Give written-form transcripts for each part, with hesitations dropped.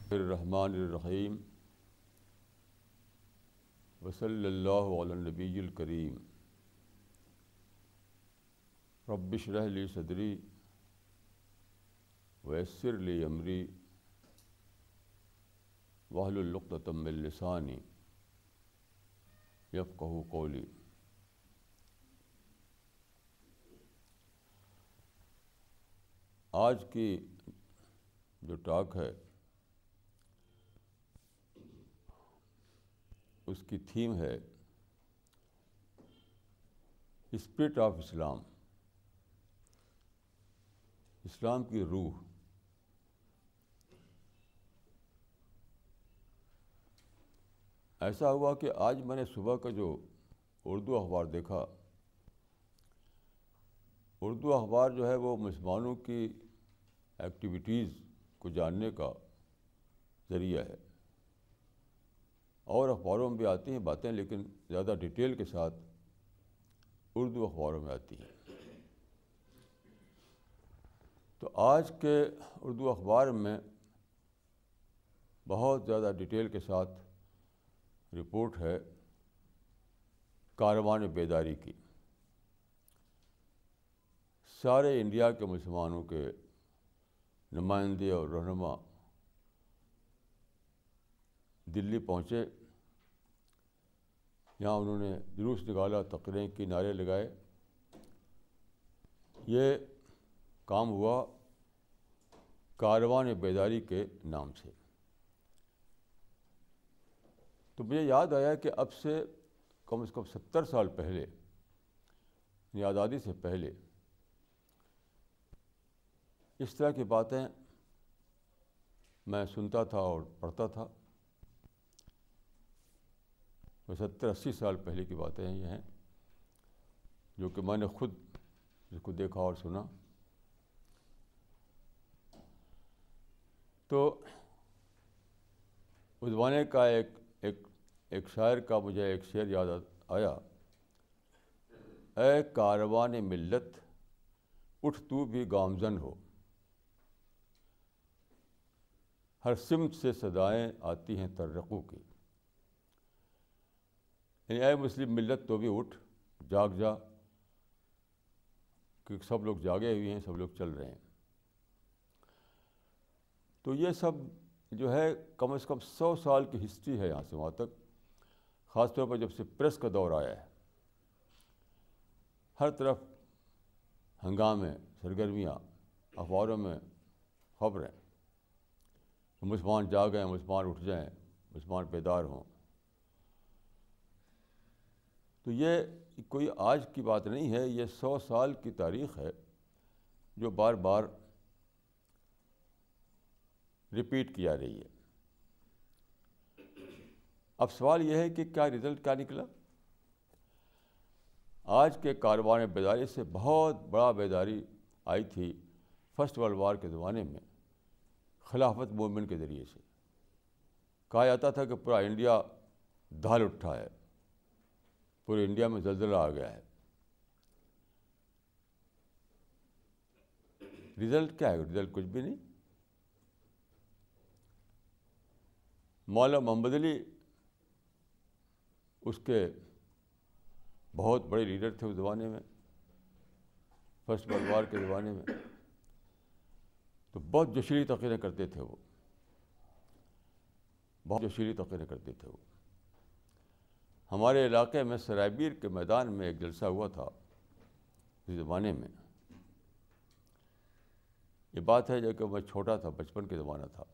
الرحمن الرحیم وصلی اللہ علی النبی الکریم رب اشرح لی صدری ویسر لی امری واحلل عقدۃ من لسانی یفقہوا قولی۔ آج کی جو ٹاک ہے اس کی تھیم ہے اسپرٹ آف اسلام، اسلام کی روح۔ ایسا ہوا کہ آج میں نے صبح کا جو اردو اخبار دیکھا، اردو اخبار جو ہے وہ مسلمانوں کی ایکٹیویٹیز کو جاننے کا ذریعہ ہے، اور اخباروں میں بھی آتی ہیں باتیں، لیکن زیادہ ڈیٹیل کے ساتھ اردو اخباروں میں آتی ہیں۔ تو آج کے اردو اخبار میں بہت زیادہ ڈیٹیل کے ساتھ رپورٹ ہے کاروان بیداری کی۔ سارے انڈیا کے مسلمانوں کے نمائندے اور رہنما دلی پہنچے، یہاں انہوں نے جلوس نکالا، تقریریں کی، نعرے لگائے۔ یہ کام ہوا کاروان بیداری کے نام سے۔ تو مجھے یاد آیا کہ اب سے کم از کم 70 سال پہلے، یعنی آزادی سے پہلے، اس طرح کی باتیں میں سنتا تھا اور پڑھتا تھا۔ 70-80 سال پہلے کی باتیں یہ ہیں جو کہ میں نے خود اس کو دیکھا اور سنا۔ تو اس زمانے کا ایک شاعر کا مجھے ایک شعر یاد آیا، اے کاروان ملت اٹھ تو بھی گامزن ہو، ہر سمت سے صدائیں آتی ہیں ترقو کی۔ یعنی اے مسلم ملت تو بھی اٹھ، جاگ جا، کیونکہ سب لوگ جاگے ہوئے ہیں، سب لوگ چل رہے ہیں۔ تو یہ سب جو ہے کم از کم 100 سال کی ہسٹری ہے یہاں سے وہاں تک، خاص طور پر جب سے پریس کا دور آیا ہے۔ ہر طرف ہنگامے، سرگرمیاں، اخباروں میں خبریں، مسلمان جاگیں، مسلمان اٹھ جائیں، مسلمان بیدار ہوں۔ تو یہ کوئی آج کی بات نہیں ہے، یہ 100 سال کی تاریخ ہے جو بار بار ریپیٹ کیا رہی ہے۔ اب سوال یہ ہے کہ کیا رزلٹ کیا نکلا؟ آج کے کاروان بیداری سے بہت بڑا بیداری آئی تھی فرسٹ ورلڈ وار کے زمانے میں، خلافت موومنٹ کے ذریعے سے۔ کہا جاتا تھا کہ پورا انڈیا دھال اٹھا ہے، پورے انڈیا میں زلزلہ آ گیا ہے۔ رزلٹ کیا ہے؟ رزلٹ کچھ بھی نہیں۔ مولانا محمد علی اس کے بہت بڑے لیڈر تھے اس زمانے میں، فرسٹ ورلڈ وار کے زمانے میں۔ تو بہت جوشیلی تقریریں کرتے تھے وہ، بہت جوشیلی تقریریں کرتے تھے وہ۔ ہمارے علاقے میں سرائبیر کے میدان میں ایک جلسہ ہوا تھا اس زمانے میں۔ یہ بات ہے جب کہ میں چھوٹا تھا، بچپن کے زمانہ تھا،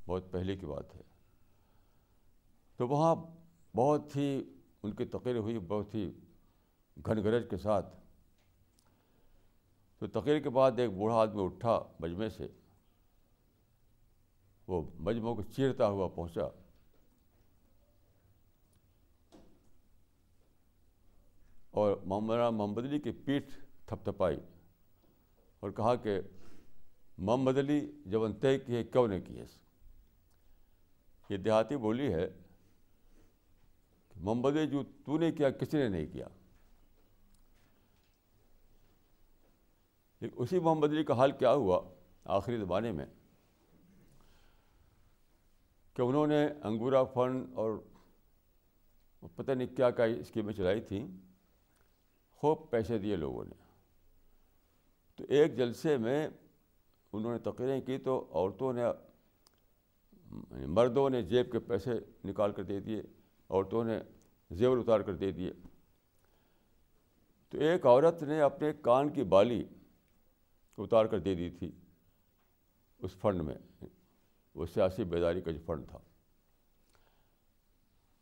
بہت پہلے کی بات ہے۔ تو وہاں بہت ہی ان کی تقریر ہوئی، بہت ہی گھن گرج کے ساتھ۔ تو تقریر کے بعد ایک بوڑھا آدمی اٹھا مجمع سے، وہ مجمع کو چیرتا ہوا پہنچا اور مولانا محمد علی کی پیٹھ تھپ تھپائی اور کہا کہ محمد علی جب طے کی ہے کیوں نے کی ہے؟ یہ دیہاتی بولی ہے کہ محمد علی جو تو نے کیا کسی نے نہیں کیا۔ لیکن اسی محمد علی کا حال کیا ہوا آخری زمانے میں؟ کہ انہوں نے انگورا فنڈ اور پتہ نہیں کیا کیا اسکیمیں چلائی تھیں، خوب پیسے دیے لوگوں نے. تو ایک جلسے میں انہوں نے تقریریں کی تو عورتوں نے، مردوں نے جیب کے پیسے نکال کر دے دیے، عورتوں نے زیور اتار کر دے دیے. تو ایک عورت نے اپنے کان کی بالی اتار کر دے دی تھی اس فنڈ میں، وہ سیاسی بیداری کا جو فنڈ تھا.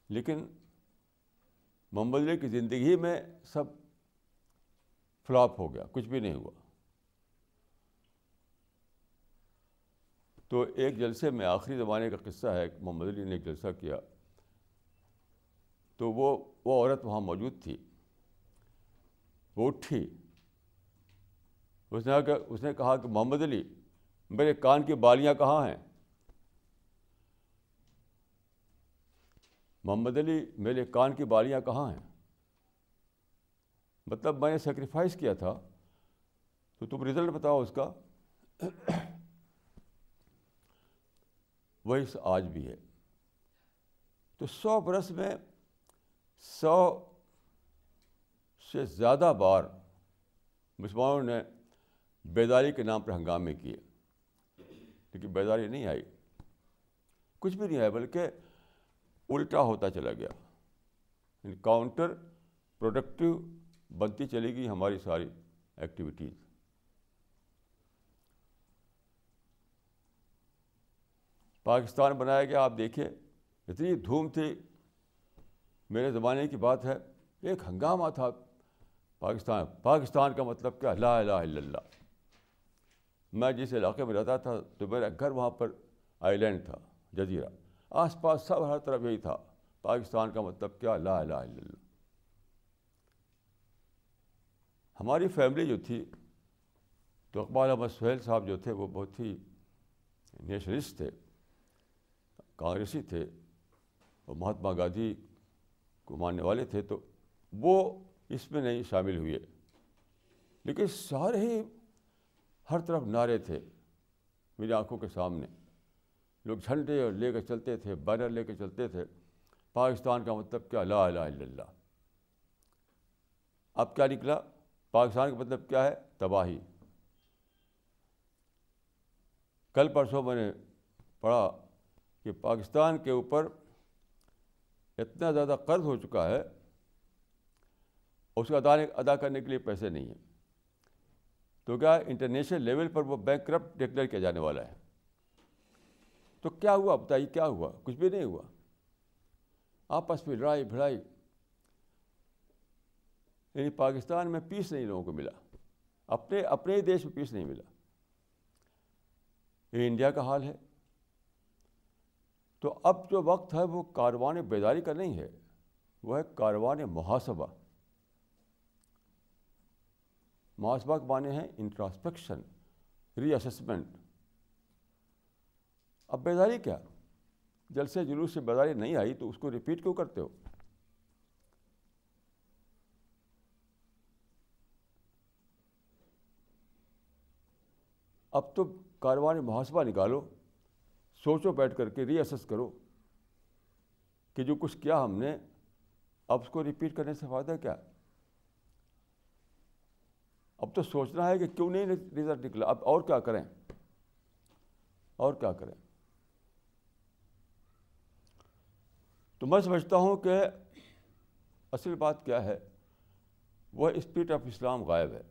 لیکن محمد علی کی زندگی میں سب فلاپ ہو گیا، کچھ بھی نہیں ہوا. تو ایک جلسے میں، آخری زمانے کا قصہ ہے، محمد علی نے ایک جلسہ کیا تو وہ عورت وہاں موجود تھی. وہ اٹھی، اس نے کہا کہ محمد علی، میرے کان کی بالیاں کہاں ہیں؟ محمد علی، میرے کان کی بالیاں کہاں ہیں؟ مطلب میں نے سیکریفائس کیا تھا، تو تم رزلٹ بتاؤ اس کا. وہی آج بھی ہے. تو 100 برس میں 100 سے زیادہ بار مسلمانوں نے بیداری کے نام پر ہنگامے کیے، لیکن بیداری نہیں آئی، کچھ بھی نہیں آیا، بلکہ الٹا ہوتا چلا گیا. کاؤنٹر پروڈکٹیو بنتی چلی گئی ہماری ساری ایکٹیویٹیز. پاکستان بنایا گیا، آپ دیکھیے اتنی دھوم تھی، میرے زمانے کی بات ہے، ایک ہنگامہ تھا. پاکستان کا مطلب کیا؟ لا الہ الا اللہ. میں جس علاقے میں رہتا تھا تو میرا گھر وہاں پر آئی لینڈ تھا، جزیرہ، آس پاس سب ہر طرف یہی تھا، پاکستان کا مطلب کیا؟ لا الہ الا اللہ. ہماری فیملی جو تھی تو اقبال احمد سہیل صاحب جو تھے وہ بہت ہی نیشنلسٹ تھے، کانگریسی تھے اور مہاتما گاندھی کو ماننے والے تھے، تو وہ اس میں نہیں شامل ہوئے. لیکن سارے ہی ہر طرف نعرے تھے میری آنکھوں کے سامنے. لوگ جھنڈے اور لے کے چلتے تھے، بینر لے کے چلتے تھے، پاکستان کا مطلب کیا؟ لا الہ الا اللہ. اب کیا نکلا؟ پاکستان کا مطلب کیا ہے؟ تباہی. کل پرسوں میں نے پڑھا کہ پاکستان کے اوپر اتنا زیادہ قرض ہو چکا ہے، اس کو ادا کرنے کے لیے پیسے نہیں ہیں. تو کیا انٹرنیشنل لیول پر وہ بینک کرپٹ ڈکلیئر کیا جانے والا ہے. تو کیا ہوا بتائیے؟ کیا ہوا؟ کچھ بھی نہیں ہوا. آپس میں لڑائی بھڑائی، یعنی پاکستان میں پیس نہیں لوگوں کو ملا، اپنے ہی دیش میں پیس نہیں ملا. یہ انڈیا کا حال ہے. تو اب جو وقت ہے وہ کاروان بیداری کا نہیں ہے، وہ ہے کاروان محاسبہ. محاسبہ کے معنی ہیں انٹراسپیکشن، ری اسسمنٹ. اب بیداری کیا؟ جلسے جلوس سے بیداری نہیں آئی تو اس کو ریپیٹ کیوں کرتے ہو؟ اب تو کاروان محاسبہ نکالو، سوچو بیٹھ کر کے، ری اسس کرو کہ جو کچھ کیا ہم نے، اب اس کو ریپیٹ کرنے سے فائدہ کیا؟ اب تو سوچنا ہے کہ کیوں نہیں رزلٹ نکلا، اب اور کیا کریں، اور کیا کریں. تو میں سمجھتا ہوں کہ اصل بات کیا ہے، وہ اسپرٹ آف اسلام غائب ہے.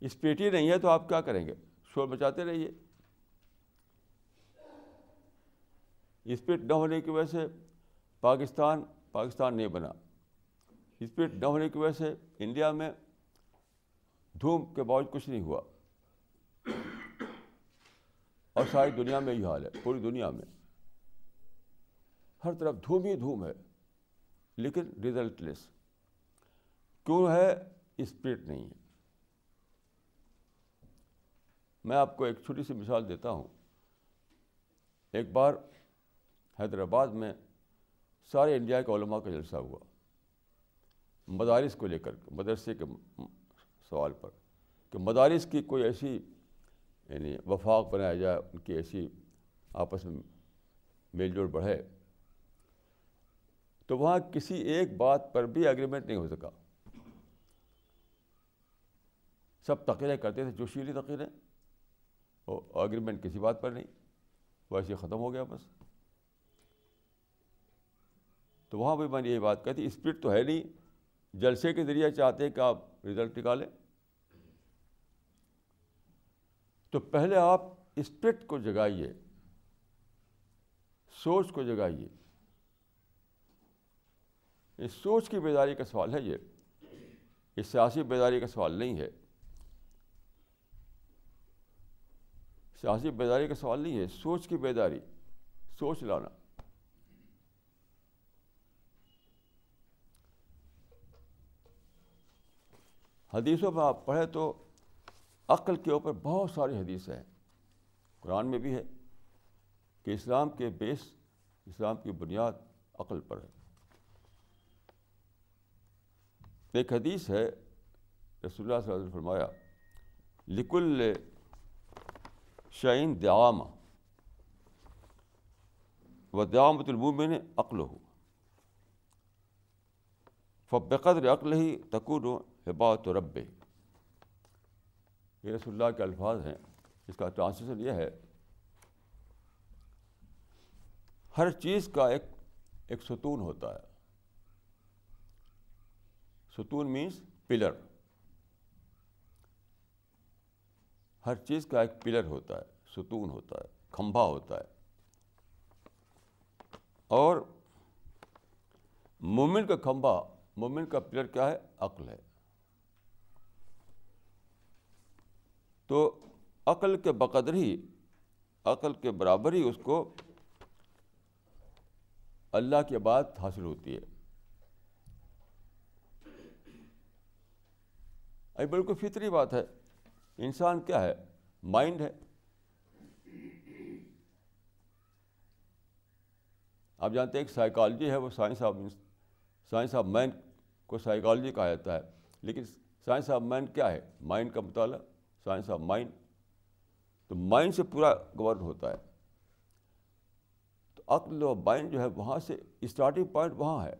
اسپرٹ ہی نہیں ہے تو آپ کیا کریں گے؟ شور مچاتے رہیے. اسپرٹ نہ ہونے کی وجہ سے پاکستان نہیں بنا. اسپرٹ نہ ہونے کی وجہ سے انڈیا میں دھوم کے باوجود کچھ نہیں ہوا، اور ساری دنیا میں یہ حال ہے. پوری دنیا میں ہر طرف دھوم ہی دھوم ہے، لیکن ریزلٹ لیس. کیوں ہے؟ اسپرٹ نہیں ہے. میں آپ کو ایک چھوٹی سی مثال دیتا ہوں. ایک بار حیدرآباد میں سارے انڈیا کے علماء کا جلسہ ہوا، مدارس کو لے کر کے، مدرسے کے سوال پر، کہ مدارس کی کوئی ایسی یعنی وفاق بنایا جائے، ان کی ایسی آپس میں میل جول بڑھے، تو وہاں کسی ایک بات پر بھی ایگریمنٹ نہیں ہو سکا. سب تقریر کرتے تھے، جوشیلی تقریریں، اور ایگریمنٹ کسی بات پر نہیں، ویسے ختم ہو گیا بس. تو وہاں بھی میں نے یہی بات کہی تھی، اسپرٹ تو ہے نہیں، جلسے کے ذریعے چاہتے ہیں کہ آپ رزلٹ نکالیں. تو پہلے آپ اسپرٹ کو جگائیے، سوچ کو جگائیے. اس سوچ کی بیداری کا سوال ہے یہ سیاسی بیداری کا سوال نہیں ہے. سیاسی بیداری کا سوال نہیں ہے، سوچ کی بیداری، سوچ لانا. حدیثوں میں آپ پڑھیں تو عقل کے اوپر بہت ساری حدیثیں ہیں. قرآن میں بھی ہے کہ اسلام کے بیس، اسلام کی بنیاد عقل پر ہے. ایک حدیث ہے، رسول اللہ صلی اللہ علیہ وسلم نے فرمایا لکل شیء دعامہ ودعامۃ المؤمن عقلہ فبقدر عقلہ تکون ہباۃ ربہ. یہ رسول اللہ کے الفاظ ہیں. اس کا ٹرانسلیشن یہ ہے، ہر چیز کا ایک ستون ہوتا ہے. ستون مینس پلر. ہر چیز کا ایک پلر ہوتا ہے، ستون ہوتا ہے، کھمبا ہوتا ہے. اور مومن کا کھمبا، مومن کا پلر کیا ہے؟ عقل ہے. تو عقل کے بقدر ہی، عقل کے برابر ہی اس کو اللہ کی بات حاصل ہوتی ہے. یہ بالکل فطری بات ہے. انسان کیا ہے؟ مائنڈ ہے. آپ جانتے ہیں کہ سائیکالوجی ہے وہ سائنس آف مین کو سائیکالوجی کہا جاتا ہے، لیکن سائنس آف مین کیا ہے؟ مائنڈ کا مطالعہ، سائنس آف مائنڈ. تو مائنڈ سے پورا گورن ہوتا ہے. تو عقل و مائنڈ جو ہے وہاں سے اسٹارٹنگ پوائنٹ وہاں ہے،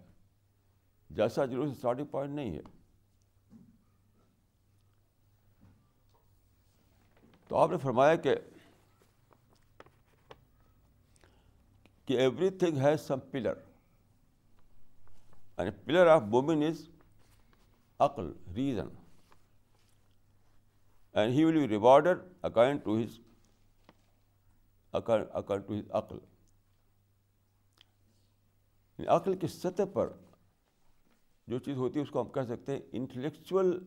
جیسا ضرور اسٹارٹنگ پوائنٹ نہیں ہے. تو آپ نے فرمایا کہ everything has some pillar, and pillar of مومن از عقل، reason, and he will be rewarded according to his عقل. عقل کی سطح پر جو چیز ہوتی ہے اس کو ہم کہہ سکتے ہیں انٹلیکچوئل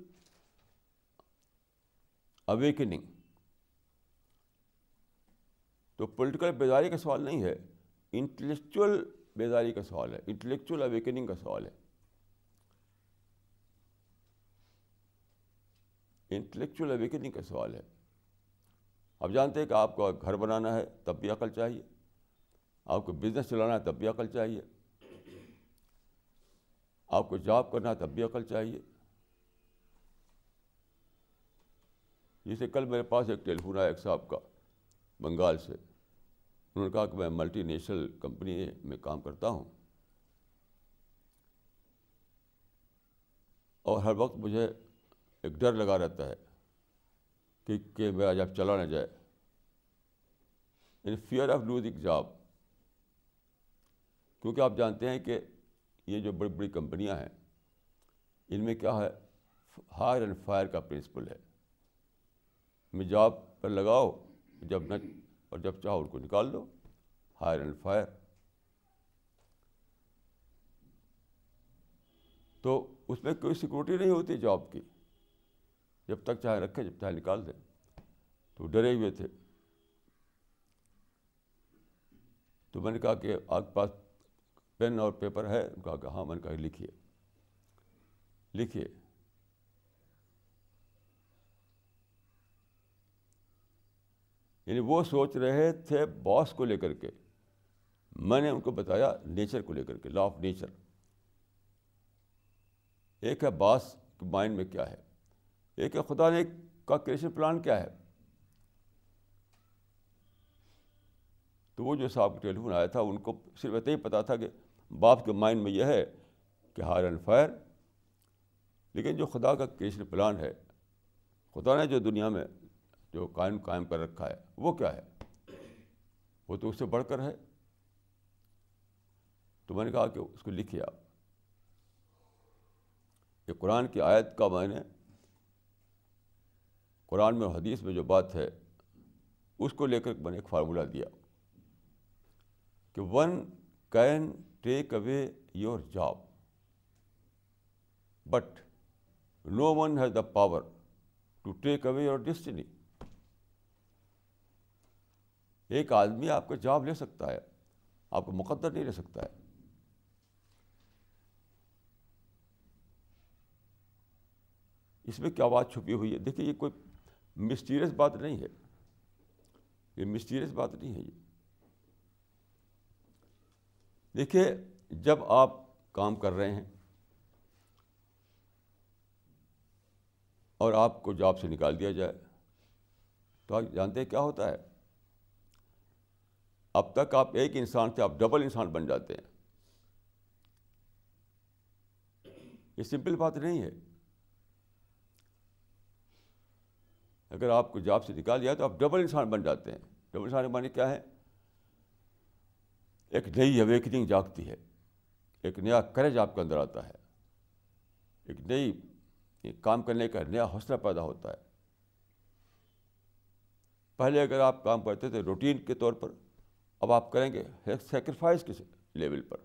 اویکننگ. تو پولیٹیکل بیداری کا سوال نہیں ہے، انٹلیکچوئل بیداری کا سوال ہے، انٹلیکچوئل اویکننگ کا سوال ہے. انٹلیکچوئل اویکننگ کا سوال ہے. آپ جانتے ہیں کہ آپ کو گھر بنانا ہے تب بھی عقل چاہیے، آپ کو بزنس چلانا ہے تب بھی عقل چاہیے، آپ کو جاب کرنا ہے تب بھی عقل چاہیے. جیسے کل میرے پاس ایک ٹیلی فون آیا ایک صاحب کا بنگال سے. انہوں نے کہا کہ میں ملٹی نیشنل کمپنی میں کام کرتا ہوں اور ہر وقت مجھے ایک ڈر لگا رہتا ہے کہ میرا جاب چلا نہ جائے، ان فیئر آف لوزنگ جاب. کیونکہ آپ جانتے ہیں کہ یہ جو بڑی بڑی کمپنیاں ہیں ان میں کیا ہے، ہائر اینڈ فائر کا پرنسپل ہے. میں جاب پر لگاؤ، جب نہ اور جب چاہو ان کو نکال دو، ہائر اینڈ فائر. تو اس میں کوئی سیکورٹی نہیں ہوتی جاب کی، جب تک چاہے رکھے جب چاہے نکال دیں. تو ڈرے ہوئے تھے. تو میں نے کہا کہ آپ کے پاس پین اور پیپر ہے؟ کہا کہ ہاں. میں نے کہا لکھیے. یعنی وہ سوچ رہے تھے باس کو لے کر کے، میں نے ان کو بتایا نیچر کو لے کر کے، لا آف نیچر. ایک ہے باس کے مائنڈ میں کیا ہے، ایک ہے خدا نے کا کریشن پلان کیا ہے. تو وہ جو صاحب کا ٹیلی فون آیا تھا ان کو صرف اتنا ہی پتہ تھا کہ باپ کے مائنڈ میں یہ ہے کہ ہائر اینڈ فائر، لیکن جو خدا کا کریشن پلان ہے، خدا نے جو دنیا میں جو قائم کر رکھا ہے وہ کیا ہے؟ وہ تو اس سے بڑھ کر ہے. تو میں نے کہا کہ اس کو لکھیے آپ. یہ قرآن کی آیت کا میں نے قرآن میں اور حدیث میں جو بات ہے اس کو لے کر میں نے ایک فارمولہ دیا کہ one can take away your job but no one has the power to take away your destiny. ایک آدمی آپ کا جاب لے سکتا ہے، آپ کو مقدر نہیں لے سکتا ہے. اس میں کیا بات چھپی ہوئی ہے؟ دیکھیے یہ کوئی مسٹیریس بات نہیں ہے، یہ مسٹیریس بات نہیں ہے. یہ دیکھیے جب آپ کام کر رہے ہیں اور آپ کو جاب سے نکال دیا جائے تو آپ جانتے ہیں کیا ہوتا ہے؟ اب تک آپ ایک انسان تھے، آپ ڈبل انسان بن جاتے ہیں. یہ سمپل بات نہیں ہے. اگر آپ کو جاب سے نکال دیا تو آپ ڈبل انسان بن جاتے ہیں. ڈبل انسان کے معنی کیا ہے؟ ایک نئی اویکننگ جاگتی ہے، ایک نیا کریج آپ کے اندر آتا ہے، ایک نئی کام کرنے کا نیا حوصلہ پیدا ہوتا ہے. پہلے اگر آپ کام کرتے تھے روٹین کے طور پر، اب آپ کریں گے سیکریفائس کے لیول پر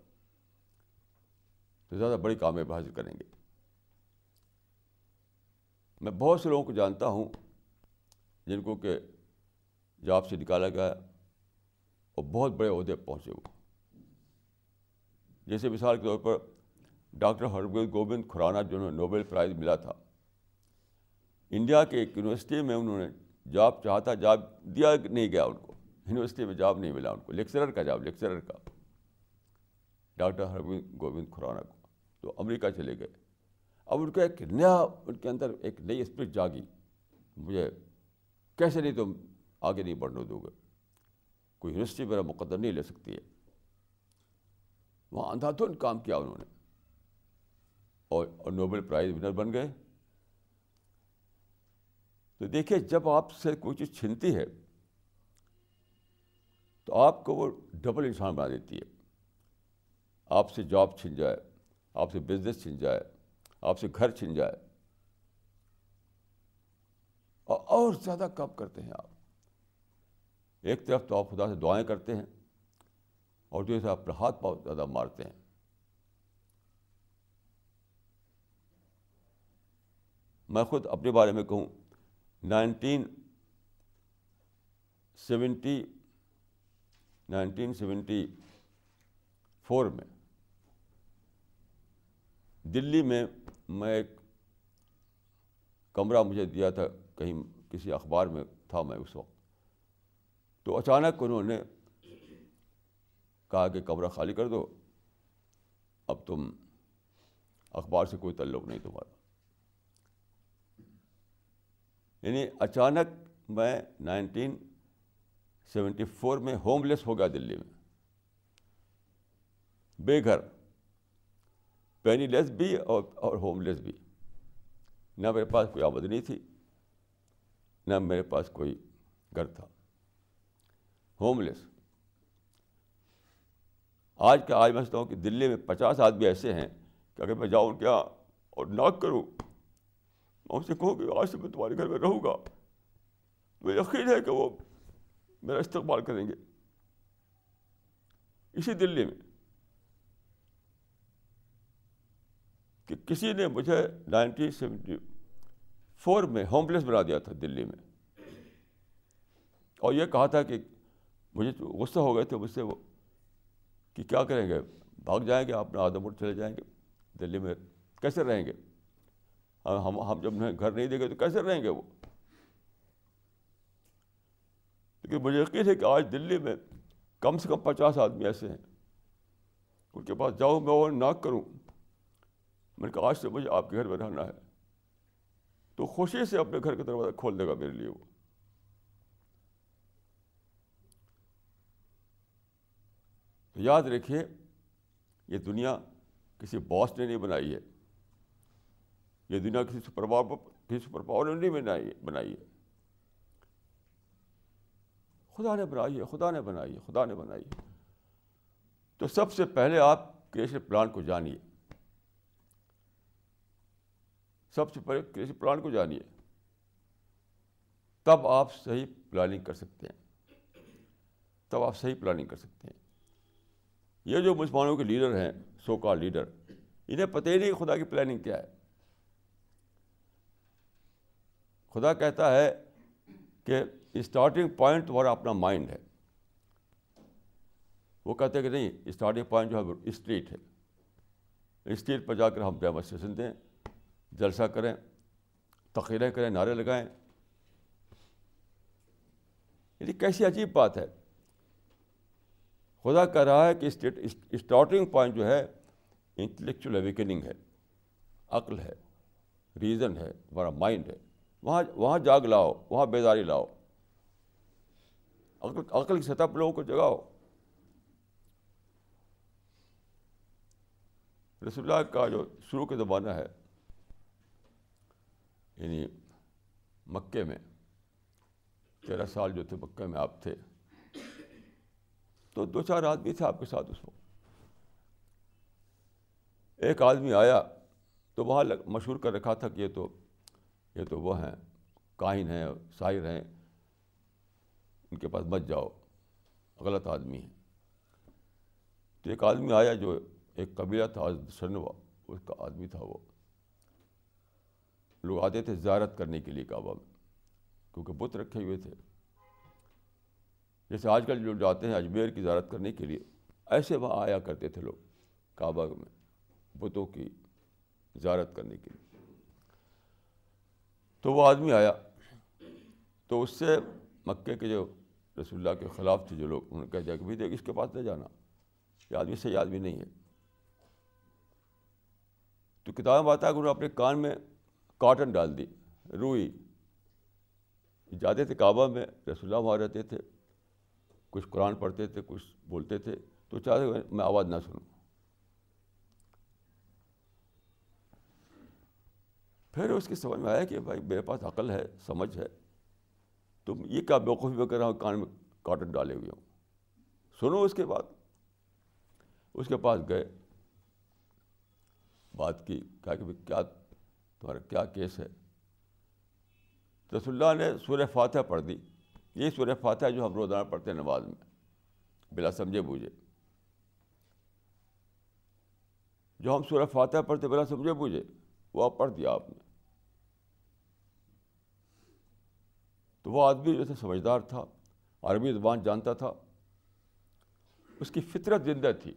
تو زیادہ بڑی کامیابی حاصل کریں گے. میں بہت سے لوگوں کو جانتا ہوں جن کو کہ جاب سے نکالا گیا اور بہت بڑے عہدے پہنچے وہ. جیسے مثال کے طور پر ڈاکٹر ہرگوبند کھرانا جنہوں نے نوبل پرائز ملا تھا، انڈیا کے ایک یونیورسٹی میں انہوں نے جاب چاہا تھا، جاب دیا نہیں گیا ان کو، یونیورسٹی میں جاب نہیں ملا ان کو، لیکچرر کا جاب، لیکچرر کا، ڈاکٹر ہرگوبند کھرانا کو. تو امریکہ چلے گئے. اب ان کا ایک نیا، ان کے اندر ایک نئی اسپرٹ جاگی، مجھے کیسے نہیں تم آگے نہیں بڑھنے دو گے، کوئی یونیورسٹی میرا مقدر نہیں لے سکتی ہے. وہاں اندھا دھند کام کیا انہوں نے اور نوبل پرائز ونر بن گئے. تو دیکھیے جب آپ سے کوئی چیز چھنتی ہے تو آپ کو وہ ڈبل انسان بنا دیتی ہے. آپ سے جاب چھن جائے، آپ سے بزنس چھن جائے، آپ سے گھر چھن جائے، اور زیادہ کام کرتے ہیں آپ. ایک طرف تو آپ خدا سے دعائیں کرتے ہیں اور دوسرے اپنا ہاتھ پاؤں زیادہ مارتے ہیں. میں خود اپنے بارے میں کہوں، 1974 میں دلی میں ایک کمرہ مجھے دیا تھا، کہیں کسی اخبار میں تھا میں اس وقت. تو اچانک انہوں نے کہا کہ کمرہ خالی کر دو، اب تم اخبار سے کوئی تعلق نہیں تمہارا. یعنی اچانک میں 1974 میں ہوم لیس ہو گیا دلی میں، بے گھر، پینی لیس بھی اور ہوم لیس بھی. نہ میرے پاس کوئی آمدنی تھی، نہ میرے پاس کوئی گھر تھا، ہوم لیس. آج میں سمجھتا ہوں کہ دلی میں 50 آدمی ایسے ہیں کہ اگر میں جاؤں کیا اور ناک کروں، میں ان سے کہوں کہ آج سے میں تمہارے گھر میں رہوں گا، مجھے یقین ہے کہ وہ میرا استقبال کریں گے. اسی دلی میں کہ کسی نے مجھے 1974 میں ہوم لیس بنا دیا تھا دلی میں، اور یہ کہا تھا کہ مجھے غصہ ہو گئے تھے مجھ سے وہ کہ کیا کریں گے، بھاگ جائیں گے، اپنا آدم چلے جائیں گے، دلی میں کیسے رہیں گے، ہم جب انہیں گھر نہیں دیں گے تو کیسے رہیں گے وہ. لیکن مجھے یقین ہے کہ آج دلی میں کم سے کم 50 آدمی ایسے ہیں، ان کے پاس جاؤ میں اور ناک کروں، میں نے کہا آج سے مجھے آپ کے گھر میں رہنا ہے، تو خوشی سے اپنے گھر کا دروازہ کھول دے گا میرے لیے وہ. تو یاد رکھیے یہ دنیا کسی باس نے نہیں بنائی ہے، یہ دنیا کسی سپر پاور نے نہیں بنائی ہے، خدا نے بنائی ہے، خدا نے بنائی ہے، خدا نے بنائی ہے۔ تو سب سے پہلے آپ کریشن پلان کو جانیے، سب سے پہلے کریشن پلان کو جانیے، تب آپ صحیح پلاننگ کر سکتے ہیں، تب آپ صحیح پلاننگ کر سکتے ہیں۔ یہ جو مسلمانوں کے لیڈر ہیں، سو کال لیڈر، انہیں پتہ ہی نہیں خدا کی پلاننگ کیا ہے۔ خدا کہتا ہے کہ اسٹارٹنگ پوائنٹ تمہارا اپنا مائنڈ ہے، وہ کہتے ہیں کہ نہیں، اسٹارٹنگ پوائنٹ جو ہے اسٹریٹ ہے، اسٹریٹ پر جا کر ہم ڈیمونسٹریشن دیں، جلسہ کریں، تقریریں کریں، نعرے لگائیں۔ یعنی کیسی عجیب بات ہے، خدا کہہ رہا ہے کہ اسٹارٹنگ پوائنٹ جو ہے انٹلیکچوئل اویکننگ ہے، عقل ہے، ریزن ہے، تمہارا مائنڈ ہے، وہاں جاگ لاؤ، وہاں بیداری لاؤ، عقل کی سطح پر لوگوں کو جگاؤ۔ رسول اللہ کا جو شروع کا زمانہ ہے، یعنی مکے میں 13 سال جو تھے مکہ میں آپ تھے، تو 2-4 آدمی تھے آپ کے ساتھ اس وقت۔ ایک آدمی آیا تو وہاں مشہور کر رکھا تھا کہ یہ تو وہ ہیں، کاہن ہیں، ساحر ہیں، ان کے پاس مت جاؤ، غلط آدمی ہیں۔ تو ایک آدمی آیا جو ایک قبیلہ تھا شنوا، اس کا آدمی تھا، وہ لوگ آتے تھے زیارت کرنے کے لیے کعبہ میں، کیونکہ بت رکھے ہوئے تھے۔ جیسے آج کل لوگ جاتے ہیں اجمیر کی زیارت کرنے کے لیے، ایسے وہاں آیا کرتے تھے لوگ کعبہ میں بتوں کی زیارت کرنے کے لیے۔ تو وہ آدمی آیا تو اس سے مکے کے جو رسول اللہ کے خلاف تھے جو لوگ، انہوں نے کہہ دیا کہ بھائی دیکھ، اس کے پاس نہ جانا، یہ آدمی صحیح آدمی نہیں ہے۔ تو کتاب میں آتا ہے کہ انہوں نے اپنے کان میں کاٹن ڈال دی، روئی۔ جاتے تھے کعبہ میں، رسول اللہ وہاں رہتے تھے، کچھ قرآن پڑھتے تھے، کچھ بولتے تھے، تو چاہتے میں آواز نہ سنوں۔ پھر اس کی سمجھ میں آیا کہ بھائی میرے پاس عقل ہے، سمجھ ہے، تم یہ کیا بیوقوفی میں کر رہا ہوں، کان میں کاٹن ڈالے ہوئے ہوں، سنو۔ اس کے بعد اس کے پاس گئے، بات کی، کہا کہ کیا تمہارا کیا کیس ہے؟ رسول اللہ نے سورہ فاتحہ پڑھ دی۔ یہ سورہ فاتحہ جو ہم روزانہ پڑھتے ہیں نماز میں بلا سمجھے بوجھے، جو ہم سورہ فاتحہ پڑھتے بلا سمجھے بوجھے، وہ آپ پڑھ دیا آپ نے۔ تو وہ آدمی جو تھا سمجھدار تھا، عربی زبان جانتا تھا، اس کی فطرت زندہ تھی،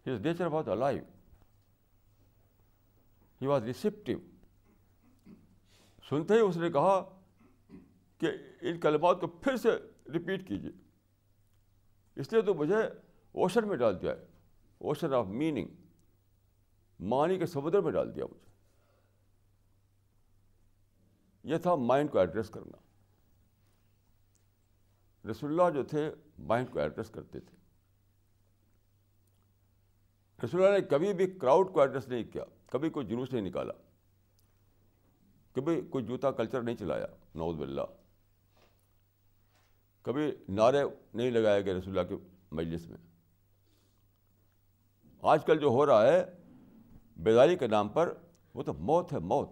his nature was alive, he was receptive۔ سنتے ہی اس نے کہا کہ ان کلمات کو پھر سے ریپیٹ کیجیے، اس لیے تو مجھے اوشن میں ڈال دیا ہے، اوشن آف میننگ، معنی کے سمندر میں ڈال دیا مجھے۔ یہ تھا مائنڈ کو ایڈریس کرنا۔ رسول اللہ جو تھے مائنڈ کو ایڈریس کرتے تھے۔ رسول اللہ نے کبھی بھی کراؤڈ کو ایڈریس نہیں کیا، کبھی کوئی جلوس نہیں نکالا، کبھی کوئی جوتا کلچر نہیں چلایا، نعوذ باللہ، کبھی نعرے نہیں لگائے گئے رسول اللہ کے مجلس میں۔ آج کل جو ہو رہا ہے بیداری کے نام پر، وہ تو موت ہے، موت۔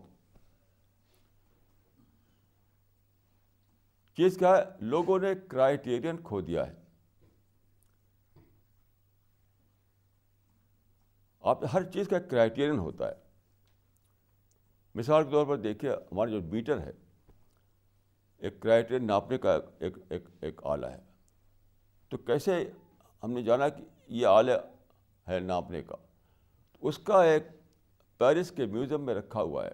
چیز کیا ہے؟ لوگوں نے کرائیٹیرین کھو دیا ہے۔ آپ ہر چیز کا کرائیٹیرین ہوتا ہے۔ مثال کے طور پر دیکھیے، ہمارا جو میٹر ہے، ایک کرائیٹیرین ناپنے کا ایک آلہ ہے۔ تو کیسے ہم نے جانا کہ یہ آلہ ہے ناپنے کا؟ اس کا ایک پیرس کے میوزیم میں رکھا ہوا ہے،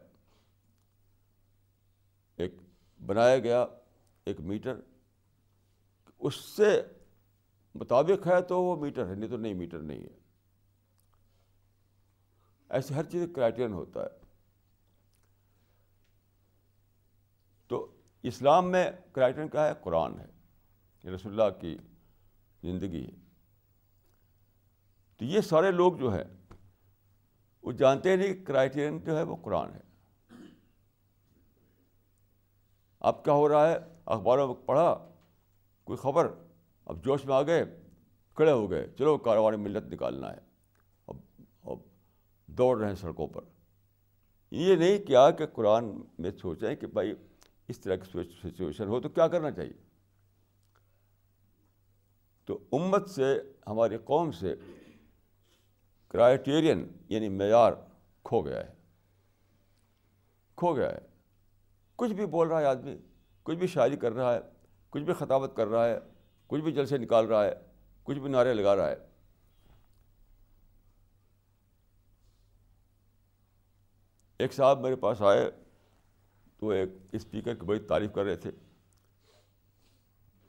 ایک بنایا گیا ایک میٹر، اس سے مطابق ہے تو وہ میٹر ہے، نہیں تو نہیں، میٹر نہیں ہے۔ ایسے ہر چیز کرائیٹیرین ہوتا ہے۔ تو اسلام میں کرائیٹیرین کیا ہے؟ قرآن ہے، رسول اللہ کی زندگی ہے۔ تو یہ سارے لوگ جو ہیں وہ جانتے نہیں کہ کرائیٹیرین جو ہے وہ قرآن ہے. اب کیا ہو رہا ہے, اخباروں میں پڑھا کوئی خبر, اب جوش میں آ گئے, کھڑے ہو گئے, چلو کاروان ملت نکالنا ہے, اب دوڑ رہے ہیں سڑکوں پر. یہ نہیں کیا کہ قرآن میں سوچیں کہ بھائی اس طرح کی سچویشن ہو تو کیا کرنا چاہیے. تو امت سے, ہماری قوم سے کرائیٹیرین یعنی معیار کھو گیا ہے, کھو گیا ہے. کچھ بھی بول رہا ہے آدمی, کچھ بھی شاعری کر رہا ہے, کچھ بھی خطابت کر رہا ہے, کچھ بھی جلسے نکال رہا ہے, کچھ بھی نعرے لگا رہا ہے. ایک صاحب میرے پاس آئے تو ایک اسپیکر کی بڑی تعریف کر رہے تھے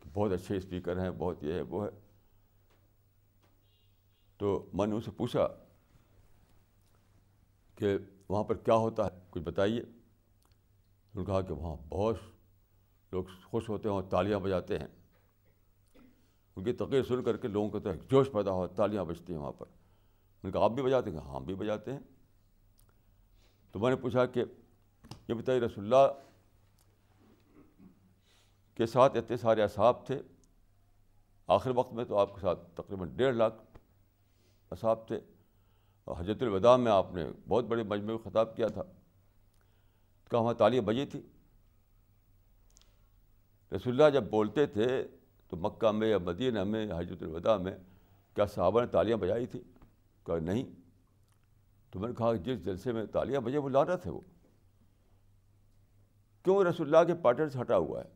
کہ بہت اچھے اسپیکر ہیں, بہت یہ ہے وہ ہے. تو میں نے ان سے پوچھا کہ وہاں پر کیا ہوتا ہے, کچھ بتائیے. انہوں نے کہا کہ وہاں بہت لوگ خوش ہوتے ہیں اور تالیاں بجاتے ہیں. ان کی تقریر سن کر کے لوگوں کو تو جوش پیدا ہوا, تالیاں بجتی ہیں وہاں پر. میں نے کہا آپ بھی بجاتے ہیں؟ ہاں بھی بجاتے ہیں. تو میں نے پوچھا کہ یہ بتائیے رسول اللہ کے ساتھ اتنے سارے اصحاب تھے, آخر وقت میں تو آپ کے ساتھ تقریباً 1.5 لاکھ اصحاب تھے, اور حجۃ الوداع میں آپ نے بہت بڑے مجمع میں خطاب کیا تھا, کہ وہاں تالیاں بجی تھی. رسول اللہ جب بولتے تھے تو مکہ میں یا مدینہ میں یا حجۃ الوداع میں کیا صحابہ نے تالیاں بجائی تھی؟ کہا نہیں. تو میں نے کہا کہ جس جلسے میں تالیاں بجے وہ لعنت ہے. وہ کیوں رسول اللہ کے پیٹرن سے ہٹا ہوا ہے.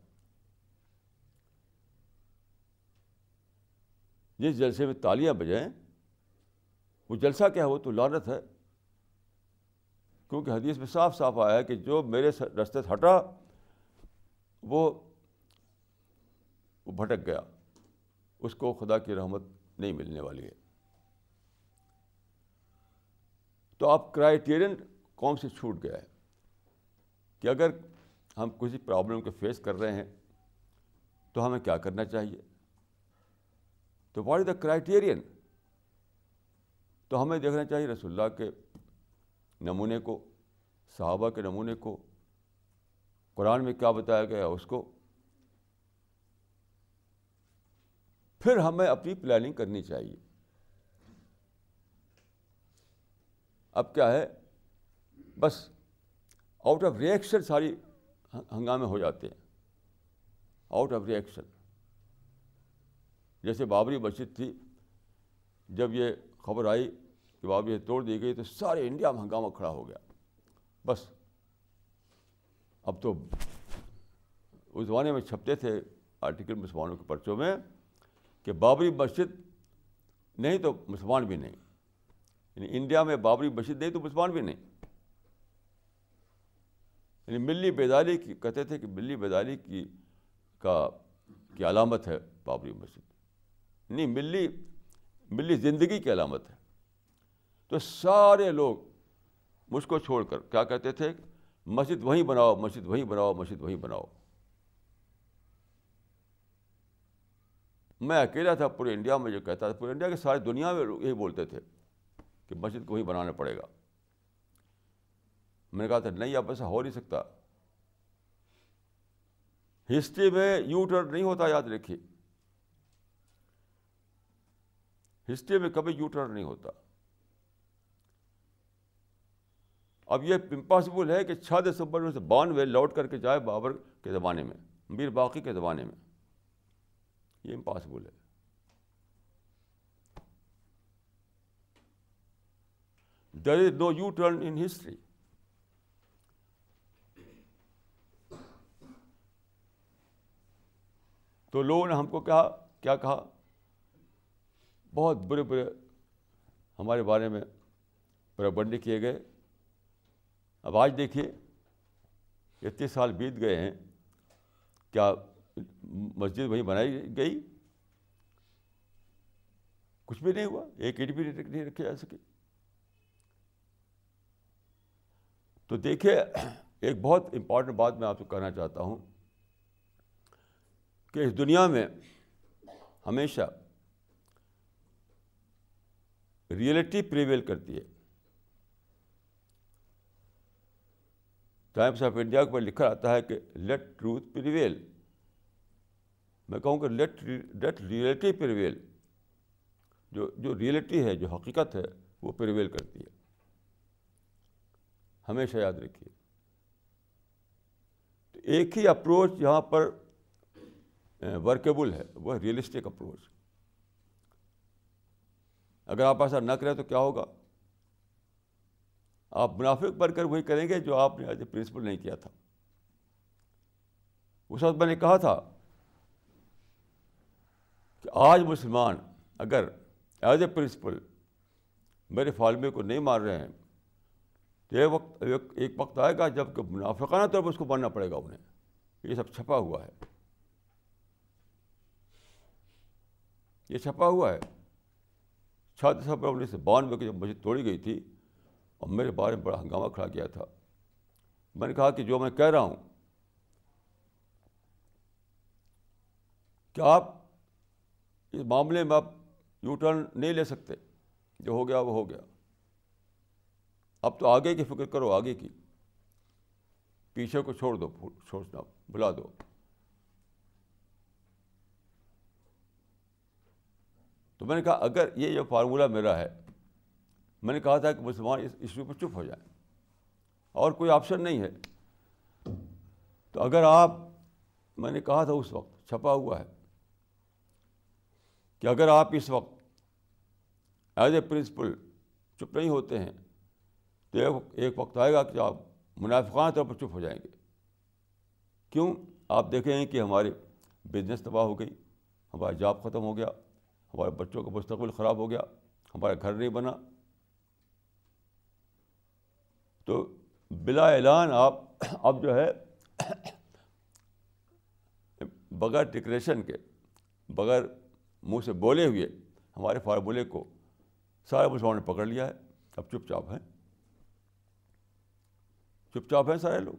جس جلسے میں تالیاں بجائیں وہ جلسہ کیا ہے, وہ تو لعنت ہے. کیونکہ حدیث میں صاف صاف آیا ہے کہ جو میرے راستے سے ہٹا وہ بھٹک گیا, اس کو خدا کی رحمت نہیں ملنے والی ہے. تو آپ کرائیٹیرین قوم سے چھوٹ گیا ہے کہ اگر ہم کسی پرابلم کو فیس کر رہے ہیں تو ہمیں کیا کرنا چاہیے. تو واٹ از دا کرائیٹیرین. تو ہمیں دیکھنا چاہیے رسول اللہ کے نمونے کو, صحابہ کے نمونے کو, قرآن میں کیا بتایا گیا اس کو. پھر ہمیں اپنی پلاننگ کرنی چاہیے. اب کیا ہے, بس آؤٹ آف ریئیکشن ساری ہنگامے ہو جاتے ہیں, آؤٹ آف ریئیکشن. جیسے بابری مسجد تھی, جب یہ خبر آئی کہ بابری توڑ دی گئی تو سارے انڈیا میں ہنگامہ کھڑا ہو گیا. بس اب تو اس زمانے میں چھپتے تھے آرٹیکل مسلمانوں کے پرچوں میں کہ بابری مسجد نہیں تو مسلمان بھی نہیں, یعنی انڈیا میں بابری مسجد نہیں تو مسلمان بھی نہیں. یعنی ملی بیداری کی کہتے تھے کہ ملی بیداری کی علامت ہے بابری مسجد, نہیں ملی زندگی کی علامت ہے. تو سارے لوگ مجھ کو چھوڑ کر کیا کہتے تھے, مسجد وہیں بناؤ, مسجد وہیں بناؤ, مسجد وہیں بناؤ. میں اکیلا تھا پورے انڈیا میں جو کہتا تھا, پورے انڈیا کے ساری دنیا میں لوگ یہی بولتے تھے کہ مسجد کو وہیں بنانا پڑے گا. میں نے کہا تھا نہیں, اب ایسا ہو نہیں سکتا. ہسٹری میں یو ٹرن نہیں ہوتا, یاد رکھیے, ہسٹری میں کبھی یو ٹرن نہیں ہوتا. اب یہ امپاسبل ہے کہ 6 دسمبر 1992 لوٹ کر کے جائے بابر کے زمانے میں, میر باقی کے زمانے میں. یہ امپاسبل ہے. There is no U-turn in history. تو لوگوں نے ہم کو کیا کہا, بہت برے ہمارے بارے میں پروپیگنڈے کیے گئے. اب آج دیکھیے اتنے سال بیت گئے ہیں, کیا مسجد وہیں بنائی گئی؟ کچھ بھی نہیں ہوا, ایک اینٹ بھی نہیں رکھی جا سکی. تو دیکھیے ایک بہت امپورٹنٹ بات میں آپ کو کہنا چاہتا ہوں کہ اس دنیا میں ہمیشہ ریئلٹی پریویل کرتی ہے. ٹائمس آف انڈیا پر لکھا آتا ہے کہ لیٹ ٹروتھ پریویل. میں کہوں کہ لیٹ ریئلٹی پریویل. جو ریئلٹی ہے, جو حقیقت ہے, وہ پریویل کرتی ہے. ہمیشہ یاد رکھیے. تو ایک ہی اپروچ یہاں پر ورکیبل ہے, وہ ہے ریئلسٹک اپروچ. اگر آپ ایسا نہ کریں تو کیا ہوگا؟ آپ منافق بن کر وہی کریں گے جو آپ نے ایز اے پرنسپل نہیں کیا تھا. اس وقت میں نے کہا تھا کہ آج مسلمان اگر ایز اے پرنسپل میرے فالمے کو نہیں مار رہے ہیں تو ایک وقت آئے گا جب کہ منافقانہ طور پر اس کو ماننا پڑے گا انہیں. یہ سب چھپا ہوا ہے, یہ چھپا ہوا ہے. 1992 کی جب مسجد توڑی گئی تھی اور میرے بارے میں بڑا ہنگامہ کھڑا کیا تھا, میں نے کہا کہ جو میں کہہ رہا ہوں کہ آپ اس معاملے میں آپ یو ٹرن نہیں لے سکتے. جو ہو گیا وہ ہو گیا. اب تو آگے کی فکر کرو, آگے کی. پیچھے کو چھوڑ دو, سوچنا بھلا دو. تو میں نے کہا اگر یہ جو فارمولہ میرا ہے, میں نے کہا تھا کہ مسلمان اس ایشو پہ چپ ہو جائیں, اور کوئی آپشن نہیں ہے. تو اگر آپ, میں نے کہا تھا اس وقت, چھپا ہوا ہے, کہ اگر آپ اس وقت ایز اے پرنسپل چپ نہیں ہوتے ہیں تو ایک وقت آئے گا کہ آپ منافقانہ طور پر چپ ہو جائیں گے. کیوں؟ آپ دیکھیں کہ ہمارے بزنس تباہ ہو گئی, ہمارا جاب ختم ہو گیا, ہمارے بچوں کا مستقبل خراب ہو گیا, ہمارا گھر نہیں بنا. تو بلا اعلان آپ اب جو ہے بغیر ڈکریشن کے, بغیر منہ سے بولے ہوئے ہمارے فارمولے کو سارے مسلمانوں نے پکڑ لیا ہے. اب چپ چاپ ہیں, چپ چاپ ہیں سارے لوگ.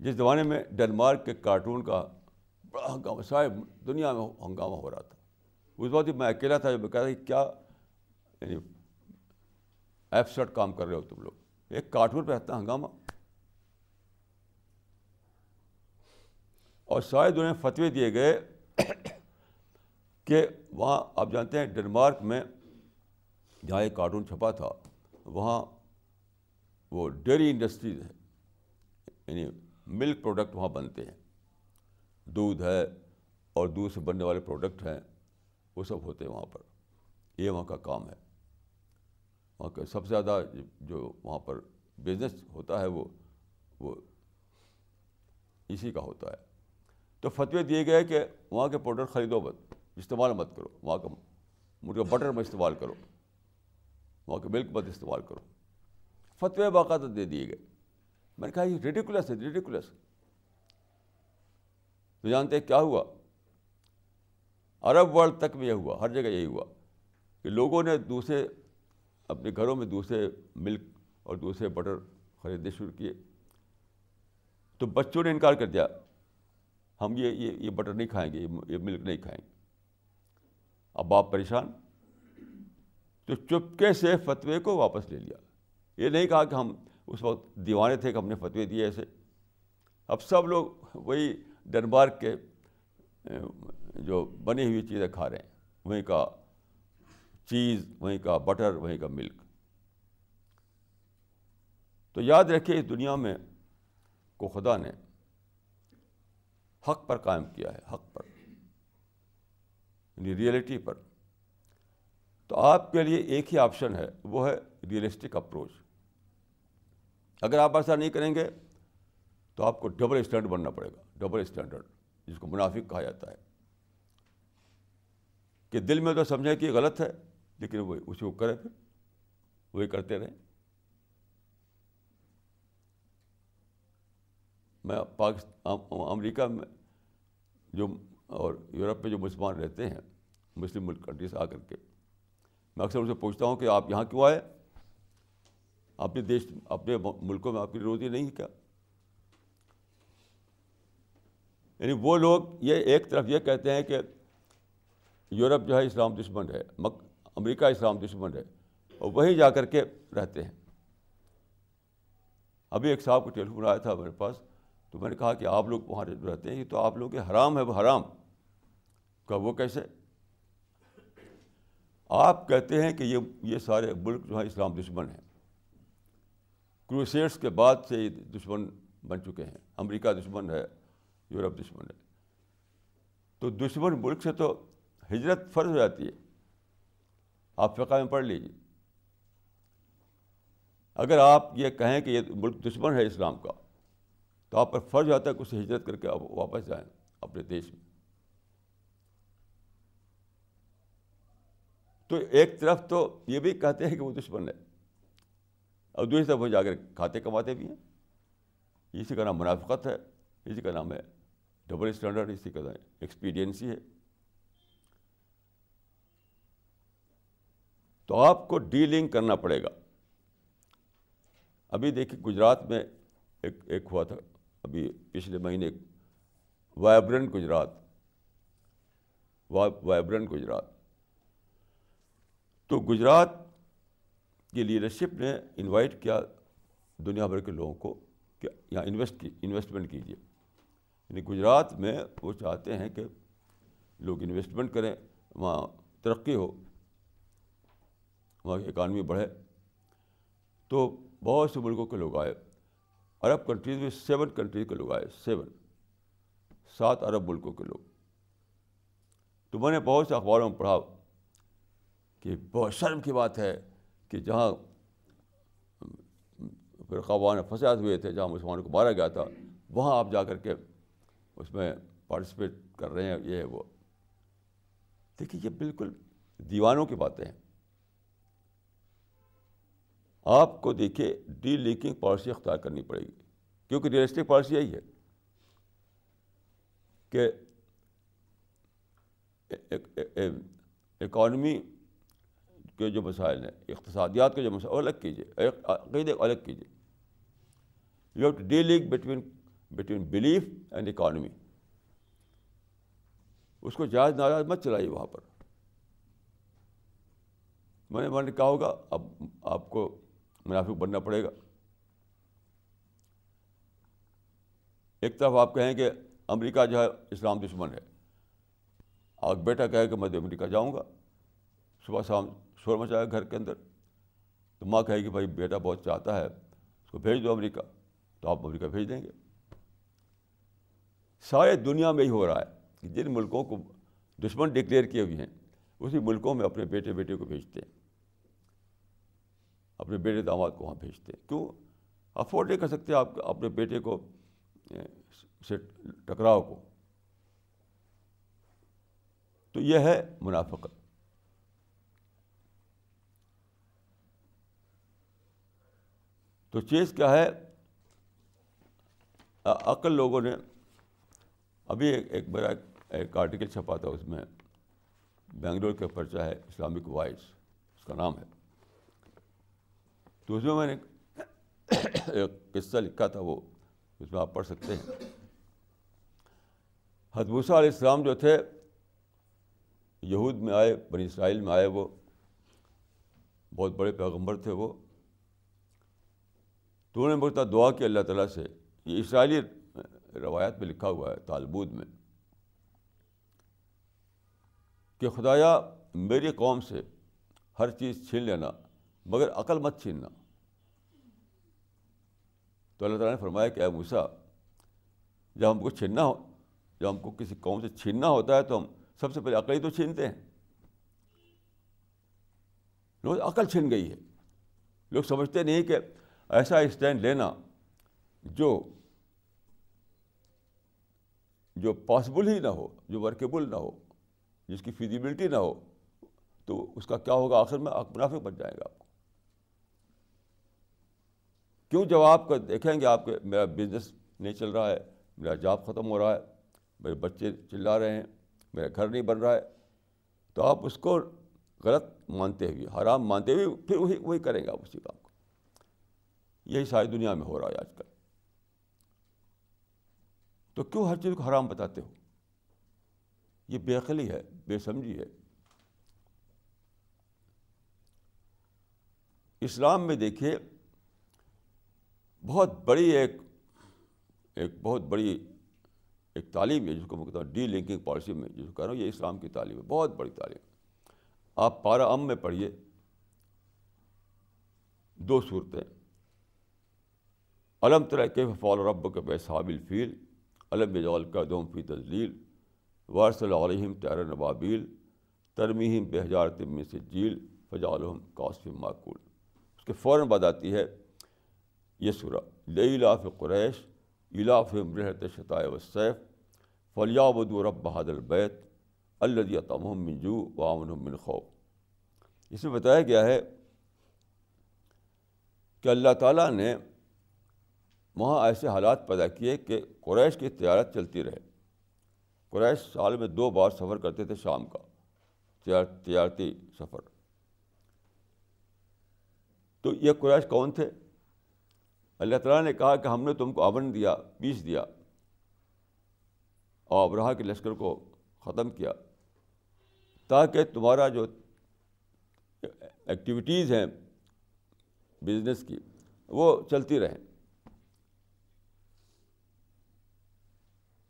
جس زمانے میں ڈنمارک کے کارٹون کا بڑا ہنگامہ, سارے دنیا میں ہنگامہ ہو رہا تھا, اس وقت میں اکیلا تھا. جو میں کہا تھا کہ کیا یعنی ایبسرڈ کام کر رہے ہو تم لوگ, ایک کارٹون پہ اتنا ہنگامہ. اور ساری دنیا میں فتوے دیے گئے کہ وہاں, آپ جانتے ہیں ڈنمارک میں جہاں ایک کارٹون چھپا تھا, وہاں وہ ڈیری انڈسٹریز ہے, یعنی ملک پروڈکٹ وہاں بنتے ہیں, دودھ ہے اور دودھ سے بننے والے پروڈکٹ ہیں, وہ سب ہوتے ہیں وہاں پر. یہ وہاں کا کام ہے. وہاں کا سب سے زیادہ جو وہاں پر بزنس ہوتا ہے وہ اسی کا ہوتا ہے. تو فتوے دیے گئے کہ وہاں کے پروڈکٹ خریدو مت, استعمال مت کرو, وہاں کا مرغا بٹر میں استعمال کرو, وہاں کے ملک مت استعمال کرو. فتوے باقاعدہ دے دیے گئے. میں نے کہا یہ ریڈیکولس ہے, ریڈیکولس. تو جانتے ہیں کیا ہوا؟ عرب ورلڈ تک میں یہ ہوا, ہر جگہ یہی ہوا کہ لوگوں نے دوسرے اپنے گھروں میں دوسرے ملک اور دوسرے بٹر خریدنے شروع کیے. تو بچوں نے انکار کر دیا, ہم یہ بٹر نہیں کھائیں گے, یہ ملک نہیں کھائیں گے. اب آپ پریشان. تو چپکے سے فتوے کو واپس لے لیا. یہ نہیں کہا کہ ہم اس وقت دیوانے تھے کہ ہم نے فتوے دیے ایسے. اب سب لوگ وہی ڈنمارک کے جو بنی ہوئی چیزیں کھا رہے ہیں, وہیں کا چیز, وہیں کا بٹر, وہیں کا ملک. تو یاد رکھیے اس دنیا میں کو خدا نے حق پر قائم کیا ہے, حق پر, یعنی ریئلٹی پر. تو آپ کے لیے ایک ہی آپشن ہے, وہ ہے ریئلسٹک اپروچ. اگر آپ ایسا نہیں کریں گے تو آپ کو ڈبل اسٹینڈرڈ بننا پڑے گا. ڈبل اسٹینڈرڈ, جس کو منافق کہا جاتا ہے, کہ دل میں تو سمجھیں کہ غلط ہے لیکن وہ اسی کو کرے, پھر وہی کرتے رہیں. میں امریکہ میں جو اور یورپ میں جو مسلمان رہتے ہیں, مسلم ملک کنٹری سے آ کر کے, میں اکثر ان سے پوچھتا ہوں کہ آپ یہاں کیوں آئے؟ اپنے دیش, اپنے ملکوں میں آپ کی روزی نہیں ہے کیا؟ یعنی وہ لوگ یہ ایک طرف یہ کہتے ہیں کہ یورپ جو ہے اسلام دشمن ہے، امریکہ اسلام دشمن ہے، اور وہیں جا کر کے رہتے ہیں. ابھی ایک صاحب کو ٹیلیفون آیا تھا میرے پاس، تو میں نے کہا کہ آپ لوگ وہاں رہتے ہیں، یہ تو آپ لوگوں کے حرام ہے. وہ حرام کہ وہ کیسے؟ آپ کہتے ہیں کہ یہ سارے ملک جو ہیں اسلام دشمن ہیں. کروسیڈس کے بعد سے یہ دشمن بن چکے ہیں. امریکہ دشمن ہے، یورپ دشمن ہے. تو دشمن ملک سے تو ہجرت فرض ہو جاتی ہے. آپ فقہ میں پڑھ لیجیے. اگر آپ یہ کہیں کہ یہ ملک دشمن ہے اسلام کا، تو آپ پر فرض ہوتا ہے کہ اس سے ہجرت کر کے آپ واپس جائیں اپنے دیش میں. تو ایک طرف تو یہ بھی کہتے ہیں کہ وہ دشمن ہے، اور دوسری طرف وہ جا کر کھاتے کماتے بھی ہیں. اسی کا نام منافقت ہے، اسی کا نام ہے ڈبل اسٹینڈرڈ، اسی کا نام ایکسپیڈینسی ہے. تو آپ کو ڈیلنگ کرنا پڑے گا. ابھی دیکھیے گجرات میں ایک ہوا تھا ابھی پچھلے مہینے، وائبرنٹ گجرات. تو گجرات کی لیڈرشپ نے انوائٹ کیا دنیا بھر کے لوگوں کو کہ یہاں انویسٹمنٹ کیجیے. یعنی گجرات میں وہ چاہتے ہیں کہ لوگ انویسٹمنٹ کریں، وہاں ترقی ہو، وہاں کی اکانومی بڑھے. تو بہت سے ملکوں کے لوگ آئے. عرب کنٹریز میں 7 کنٹریز کے لوگ آئے، 7 عرب ملکوں کے لوگ. تو میں نے بہت سے اخباروں میں پڑھا کہ بہت شرم کی بات ہے کہ جہاں فرقہ فساد ہوئے تھے، جہاں مسلمانوں کو مارا گیا تھا، وہاں آپ جا کر کے اس میں پارٹیسپیٹ کر رہے ہیں، یہ ہے وہ. دیکھیے یہ بالکل دیوانوں کی باتیں ہیں. آپ کو دیکھیے ڈی لنکنگ پالیسی اختیار کرنی پڑے گی، کیونکہ ریئلسٹک پالیسی یہی ہے کہ اکانومی کے جو مسائل ہیں، اقتصادیات کے جو مسائل الگ کیجیے، عقیدے الگ کیجیے. You have to delink between belief and economy. اس کو جائز ناجائز مت چلائیے وہاں پر. میں نے کہا ہوگا اب آپ کو منافق بننا پڑے گا. ایک طرف آپ کہیں کہ امریکہ جو ہے اسلام دشمن ہے، اور بیٹا کہے کہ میں امریکہ جاؤں گا، صبح شام شور مچائے گھر کے اندر. تو ماں کہے کہ بھائی بیٹا بہت چاہتا ہے، اس کو بھیج دو امریکہ، تو آپ امریکہ بھیج دیں گے. سارے دنیا میں ہی ہو رہا ہے کہ جن ملکوں کو دشمن ڈکلیئر کیے ہوئے ہیں، اسی ملکوں میں اپنے بیٹے کو بھیجتے ہیں، اپنے بیٹے داماد کو وہاں بھیجتے ہیں. کیوں؟ افورڈ نہیں کر سکتے آپ اپنے بیٹے کو سے ٹکراؤ کو. تو یہ ہے منافقت. تو چیز کیا ہے؟ عقل لوگوں نے ابھی ایک بڑا ایک آرٹیکل چھپا تھا، اس میں بنگلور کا پرچہ ہے اسلامک وائس، اس کا نام ہے. تو اس میں نے ایک قصہ لکھا تھا، وہ اس میں آپ پڑھ سکتے ہیں. حضرت موسیٰ علیہ السلام جو تھے یہود میں آئے، بنی اسرائیل میں آئے، وہ بہت بڑے پیغمبر تھے وہ. تو انہوں نے بہت دعا کی اللہ تعالیٰ سے. یہ اسرائیلی روایات میں لکھا ہوا ہے تالمود میں کہ خدایا میری قوم سے ہر چیز چھین لینا مگر عقل مت چھیننا. تو اللہ تعالیٰ نے فرمایا کہ اے موسیٰ، جب ہم کو کسی قوم سے چھیننا ہوتا ہے تو ہم سب سے پہلے عقل ہی تو چھینتے ہیں. لوگ عقل چھن گئی ہے. لوگ سمجھتے نہیں کہ ایسا اسٹینڈ لینا جو پاسبل ہی نہ ہو، جو ورکیبل نہ ہو، جس کی فیزیبلٹی نہ ہو، تو اس کا کیا ہوگا؟ آخر میں منافق بن جائے گا آپ کو. کیوں؟ جب آپ کو دیکھیں گے آپ کے میرا بزنس نہیں چل رہا ہے، میرا جاب ختم ہو رہا ہے، میرے بچے چلا رہے ہیں، میرا گھر نہیں بن رہا ہے، تو آپ اس کو غلط مانتے ہوئے، حرام مانتے ہوئے پھر وہی کریں گے آپ اسی کام کو. یہی ساری دنیا میں ہو رہا ہے آج کل. تو کیوں ہر چیز کو حرام بتاتے ہو؟ یہ بے عقلی ہے، بے سمجھی ہے. اسلام میں دیکھیے بہت بڑی ایک بہت بڑی ایک تعلیم ہے جس کو میں کہتا ہوں ڈی لنکنگ پالیسی میں، جس کو کہہ رہا ہوں یہ اسلام کی تعلیم ہے، بہت بڑی تعلیم. آپ پارہ ام میں پڑھیے 2 صورتیں. الم تر کیف فعل ربک باصحاب الفیل الم یجعل کیدہم فی تضلیل وارسل علیہم طیرا ابابیل ترمیہم بحجارۃ من سجیل فجعلہم کعصف مأکول. اس کے فوراً بعد آتی ہے یہ سورہ لإیلاف قریش ایلافہم رحلۃ الشتاء والصیف فلیعبدوا رب ھذا البیت الذی اطعمہم من جوع وآمنہم من خوف. اس میں بتایا گیا ہے کہ اللہ تعالیٰ نے وہاں ایسے حالات پیدا کیے کہ قریش کی تجارت چلتی رہے. قریش سال میں 2 بار سفر کرتے تھے شام کا، تجارتی سفر. تو یہ قریش کون تھے؟ اللہ تعالیٰ نے کہا کہ ہم نے تم کو امن دیا، پیس دیا اور ابرہہ کے لشکر کو ختم کیا تاکہ تمہارا جو ایکٹیویٹیز ہیں بزنس کی وہ چلتی رہیں.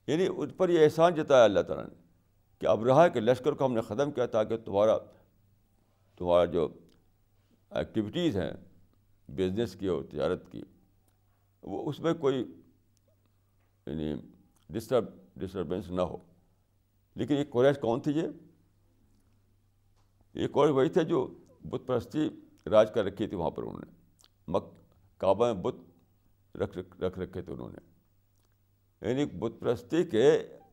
یعنی اس پر یہ احسان جتایا اللہ تعالیٰ نے کہ ابرہہ کے لشکر کو ہم نے ختم کیا تاکہ تمہارا جو ایکٹیویٹیز ہیں بزنس کی اور تجارت کی وہ اس میں کوئی یعنی ڈسٹربینس نہ ہو. لیکن یہ قریش کون تھی؟ یہ قریش وہی تھے جو بت پرستی راج کر رکھی تھی وہاں پر. انہوں نے کعبہ میں بت رکھ رکھے تھے انہوں نے، یعنی بت پرستی کے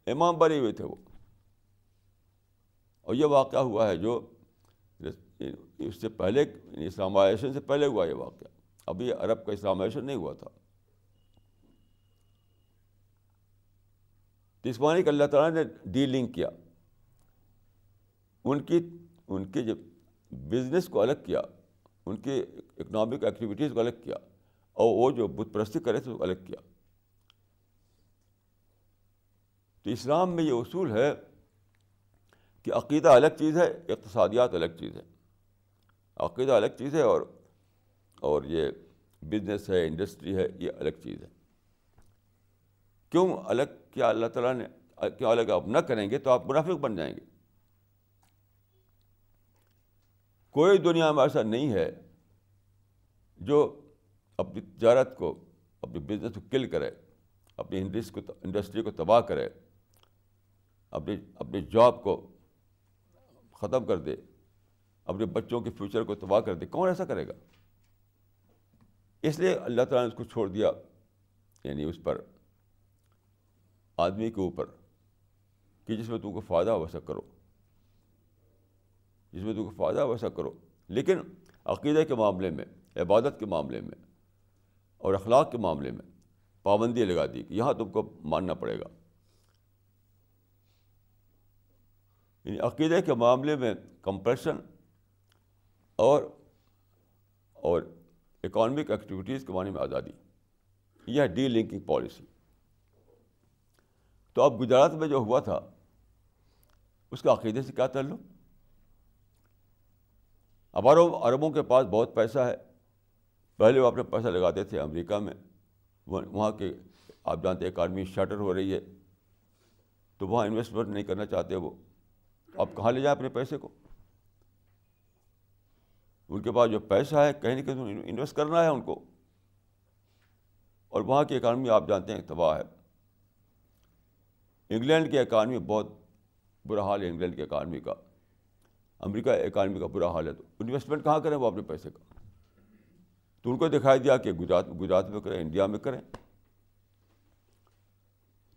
امام بنے ہوئے تھے وہ. اور یہ واقعہ ہوا ہے جو اس سے پہلے اسلامائزیشن سے پہلے ہوا. یہ واقعہ ابھی عرب کا اسلامائزیشن نہیں ہوا تھا. تو اس معنی کہ اللہ تعالیٰ نے ڈی لنک کیا، ان کی جو بزنس کو الگ کیا، ان کی اکنامک ایکٹیویٹیز کو الگ کیا، اور وہ جو بت پرستی کرے تھے اس کو الگ کیا. تو اسلام میں یہ اصول ہے کہ عقیدہ الگ چیز ہے، اقتصادیات الگ چیز ہے. عقیدہ الگ چیز ہے اور یہ بزنس ہے، انڈسٹری ہے، یہ الگ چیز ہے. کیوں الگ کیا اللہ تعالیٰ نے؟ کیوں الگ آپ نہ کریں گے تو آپ منافق بن جائیں گے. کوئی دنیا میں ایسا نہیں ہے جو اپنی تجارت کو، اپنی بزنس کو کل کرے، اپنی انڈسٹری کو تباہ کرے، اپنی جاب کو ختم کر دے، اپنے بچوں کے فیوچر کو تباہ کر دے. کون ایسا کرے گا؟ اس لیے اللہ تعالیٰ نے اس کو چھوڑ دیا، یعنی اس پر آدمی کے اوپر کہ جس میں تم کو فائدہ ہو ویسا کرو، جس میں تم کو فائدہ ہو ویسا کرو. لیکن عقیدے کے معاملے میں، عبادت کے معاملے میں اور اخلاق کے معاملے میں پابندی لگا دی کہ یہاں تم کو ماننا پڑے گا. یعنی عقیدے کے معاملے میں کمپریشن اور اکانومک ایکٹیویٹیز کے معنی میں آزادی، یہ ہے ڈی لنکنگ پالیسی. تو اب گجرات میں جو ہوا تھا اس کا عقیدے سے کیا تعلق؟ اب عربوں کے پاس بہت پیسہ ہے. پہلے وہ اپنا پیسہ لگاتے تھے امریکہ میں، وہاں کے آپ جانتے ہیں اکانومی شٹر ہو رہی ہے تو وہاں انویسٹمنٹ نہیں کرنا چاہتے وہ. اب کہاں لے جائیں اپنے پیسے کو؟ ان کے پاس جو پیسہ ہے کہیں نہ کہیں انویسٹ کرنا ہے ان کو، اور وہاں کی اکانومی آپ جانتے ہیں تباہ ہے. انگلینڈ کی اکانومی بہت برا حال ہے، انگلینڈ کی اکانومی کا، امریکہ اکانومی کا برا حال ہے. تو انویسٹمنٹ کہاں کریں وہ اپنے پیسے کا؟ تو ان کو دکھائی دیا کہ گجرات میں کریں، انڈیا میں کریں.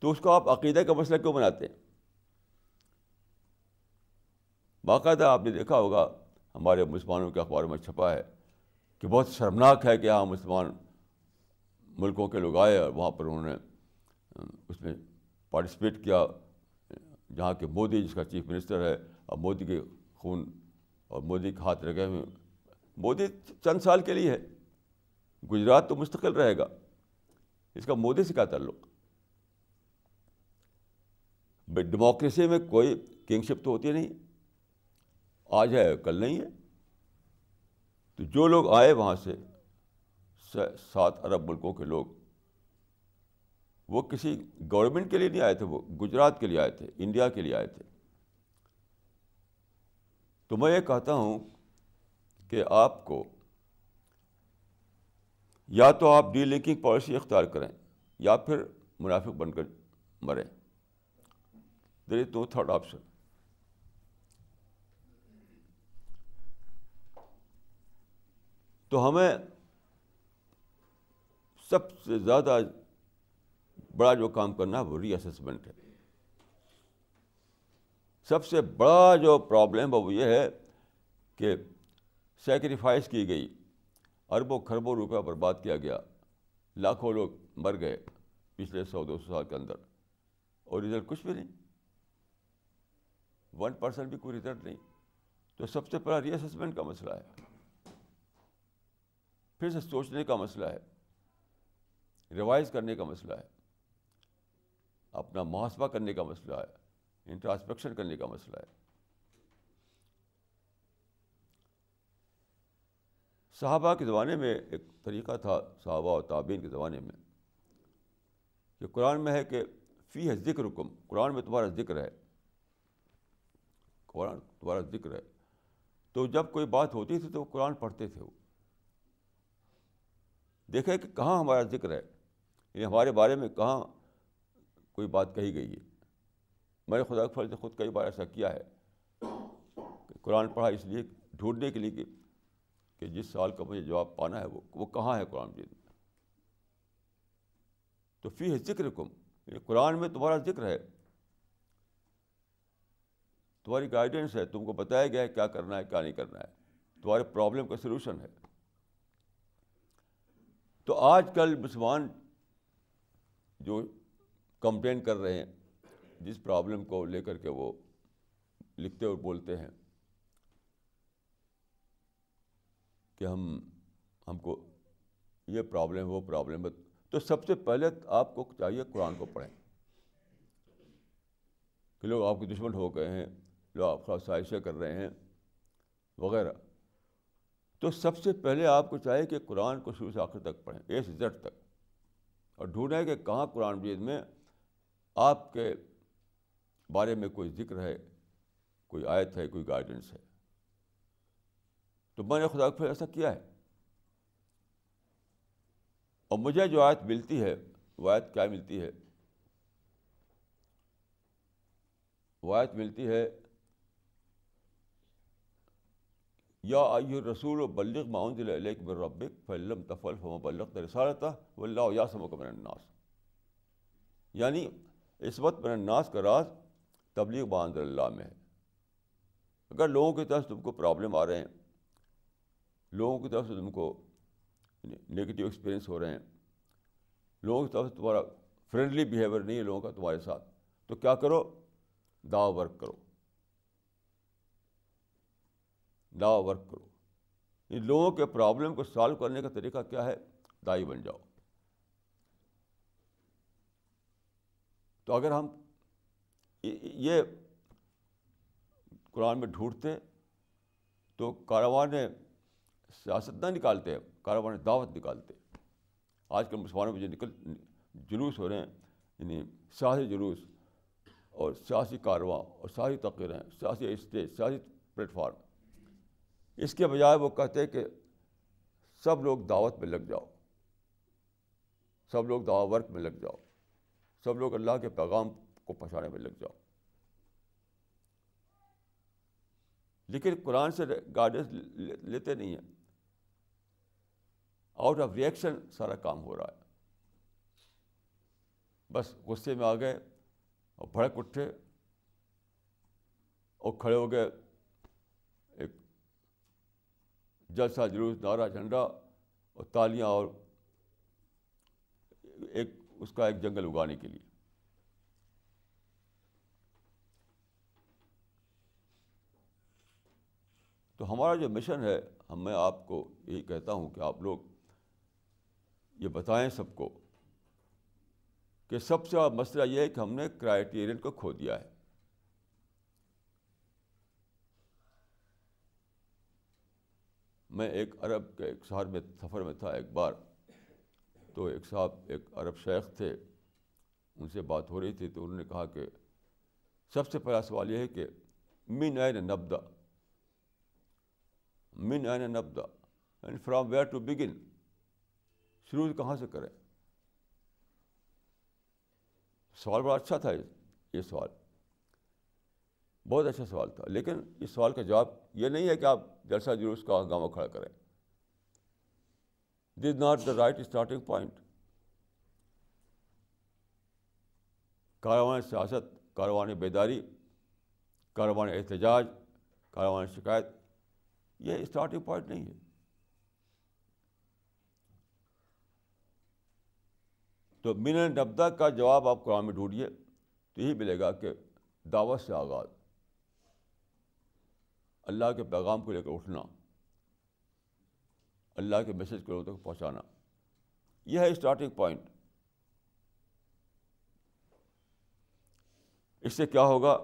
تو اس کو آپ عقیدہ کا مسئلہ کیوں بناتے ہیں؟ باقاعدہ آپ نے دیکھا ہوگا ہمارے مسلمانوں کے اخباروں میں چھپا ہے کہ بہت شرمناک ہے کہ یہاں مسلمان ملکوں کے لوگ آئے اور وہاں پر انہوں نے اس میں پارٹیسپیٹ کیا جہاں کہ مودی جس کا چیف منسٹر ہے، اور مودی کے خون اور مودی کے ہاتھ لگے ہوئے. مودی چند سال کے لیے ہے، گجرات تو مستقل رہے گا. اس کا مودی سے کیا تعلق؟ ڈیموکریسی میں کوئی کنگ شپ تو ہوتی نہیں, آج ہے کل نہیں ہے. تو جو لوگ آئے وہاں سے 7 ارب ملکوں کے لوگ, وہ کسی گورنمنٹ کے لیے نہیں آئے تھے, وہ گجرات کے لیے آئے تھے, انڈیا کے لیے آئے تھے. تو میں یہ کہتا ہوں کہ آپ کو یا تو آپ ڈی لنکنگ پالیسی اختیار کریں یا پھر منافق بن کر مریں. دیر از نو تھرڈ آپشن. تو ہمیں سب سے زیادہ بڑا جو کام کرنا ہے وہ ری اسسمنٹ ہے. سب سے بڑا جو پرابلم ہے وہ یہ ہے کہ سیکریفائس کی گئی, اربوں خربوں روپیہ برباد کیا گیا, لاکھوں لوگ مر گئے پچھلے 100-200 سال کے اندر, اور رزلٹ کچھ بھی نہیں, 1% بھی کوئی رزلٹ نہیں. تو سب سے پہلا ری اسسمنٹ کا مسئلہ ہے, پھر سے سوچنے کا مسئلہ ہے, ریوائز کرنے کا مسئلہ ہے, اپنا محاسبہ کرنے کا مسئلہ ہے, انٹراسپیکشن کرنے کا مسئلہ ہے. صحابہ کے زمانے میں ایک طریقہ تھا, صحابہ اور تابعین کے زمانے میں, کہ قرآن میں ہے کہ فی ہے ذکرکم, قرآن میں تمہارا ذکر ہے, قرآن تمہارا ذکر ہے. تو جب کوئی بات ہوتی تھی تو وہ قرآن پڑھتے تھے, وہ دیکھیں کہ کہاں ہمارا ذکر ہے, یعنی ہمارے بارے میں کہاں کوئی بات کہی گئی ہے. میں نے خدا کے فضل سے خود کئی بار ایسا کیا ہے کہ قرآن پڑھا اس لیے ڈھونڈنے کے لیے کہ جس سوال کا مجھے جواب پانا ہے وہ کہاں ہے قرآن مجید میں. تو فی ہے ذکرکم, یعنی قرآن میں تمہارا ذکر ہے, تمہاری گائیڈنس ہے, تم کو بتایا گیا ہے کیا کرنا ہے کیا نہیں کرنا ہے, تمہارے پرابلم کا سلوشن ہے. تو آج کل مسلمان جو کمپلین کر رہے ہیں, جس پرابلم کو لے کر کے وہ لکھتے اور بولتے ہیں کہ ہم کو یہ پرابلم وہ پرابلم ہے, تو سب سے پہلے آپ کو چاہیے قرآن کو پڑھیں. کہ لوگ آپ کے دشمن ہو گئے ہیں, لوگ آپ کا سازشیں کر رہے ہیں وغیرہ, تو سب سے پہلے آپ کو چاہیے کہ قرآن کو شروع سے آخر تک پڑھیں, اے سے زیڈ تک, اور ڈھونڈیں کہ کہاں قرآن مجید میں آپ کے بارے میں کوئی ذکر ہے, کوئی آیت ہے, کوئی گائیڈنس ہے. تو میں نے خدا کے فضل ایسا کیا ہے, اور مجھے جو آیت ملتی ہے وہ آیت کیا ملتی ہے, وہ آیت ملتی ہے یا ایھا الرسول بلغ ما انزل الیک من ربک فإن لم تفعل فما بلغت رسالتہ واللہ یعصمک من الناس. یعنی عصمت من الناس کا راز تبلیغ ما انزل اللہ میں ہے. اگر لوگوں کی طرف سے تم کو پرابلم آ رہے ہیں, لوگوں کی طرف سے تم کو نگیٹو ایکسپیرئنس ہو رہے ہیں, لوگوں کی طرف سے تمہارا فرینڈلی بیہیویئر نہیں ہے لوگوں کا تمہارے ساتھ, تو کیا کرو, دعویٰ ورک کرو, دعویٰ ورک کرو. ان لوگوں کے پرابلم کو سالو کرنے کا طریقہ کیا ہے, دائی بن جاؤ. تو اگر ہم یہ قرآن میں ڈھونڈتے تو کاروان سیاست نہ نکالتے, کاروان دعوت نکالتے. آج کل مسلمانوں میں جو جلوس ہو رہے ہیں, یعنی سیاسی جلوس اور سیاسی کارواں اور سیاسی تقریریں, سیاسی اسٹیج, سیاسی پلیٹ فارم, اس کے بجائے وہ کہتے ہیں کہ سب لوگ دعوت میں لگ جاؤ, سب لوگ دعوت ورک میں لگ جاؤ, سب لوگ اللہ کے پیغام کو پہنچانے میں لگ جاؤ. لیکن قرآن سے گائیڈنس لیتے نہیں ہیں, آؤٹ آف ریئیکشن سارا کام ہو رہا ہے. بس غصے میں آ گئے اور بھڑک اٹھے اور کھڑے ہو گئے, ایک جلسہ جلوس, نعرہ جھنڈا اور تالیاں, اور اس کا ایک جنگل اگانے کے لیے. تو ہمارا جو مشن ہے, میں آپ کو یہی کہتا ہوں کہ آپ لوگ یہ بتائیں سب کو کہ سب سے بڑا مسئلہ یہ ہے کہ ہم نے کرائیٹیرین کو کھو دیا ہے. میں ایک عرب کے ایک شہر میں سفر میں تھا ایک بار، تو ایک صاحب ایک عرب شیخ تھے، ان سے بات ہو رہی تھی، تو انہوں نے کہا کہ سب سے پہلا سوال یہ ہے کہ من این نبدا، من این نبدا، and from where to begin, شروع کہاں سے کریں. سوال بڑا اچھا تھا، یہ سوال بہت اچھا سوال تھا، لیکن اس سوال کا جواب یہ نہیں ہے کہ آپ جلسہ جلوس کا ہنگامہ کھڑا کریں. This is not the right starting point. کاروان سیاست، کاروان بیداری، کاروان احتجاج، کاروان شکایت، یہ اسٹارٹنگ پوائنٹ نہیں ہے. تو من نبدا کا جواب آپ قرآن میں ڈھونڈیے تو یہی ملے گا کہ دعوت سے آغاز، اللہ کے پیغام کو لے کر اٹھنا، اللہ کے میسج کو لوگوں تک پہنچانا، یہ ہے اسٹارٹنگ پوائنٹ. اس سے کیا ہوگا؟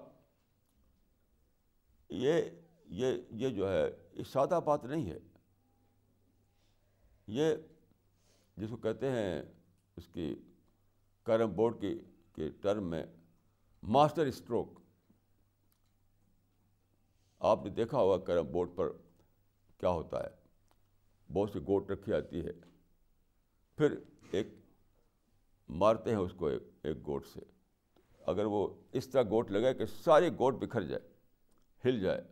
یہ جو ہے یہ سادہ بات نہیں ہے. یہ جس کو کہتے ہیں اس کی کیرم بورڈ کے ٹرم میں ماسٹر اسٹروک. آپ نے دیکھا ہوگا کیرم بورڈ پر کیا ہوتا ہے، بہت سی گوٹ رکھی جاتی ہے، پھر ایک مارتے ہیں اس کو ایک گوٹ سے، اگر وہ اس طرح گوٹ لگائے کہ ساری گوٹ بکھر جائے، ہل جائے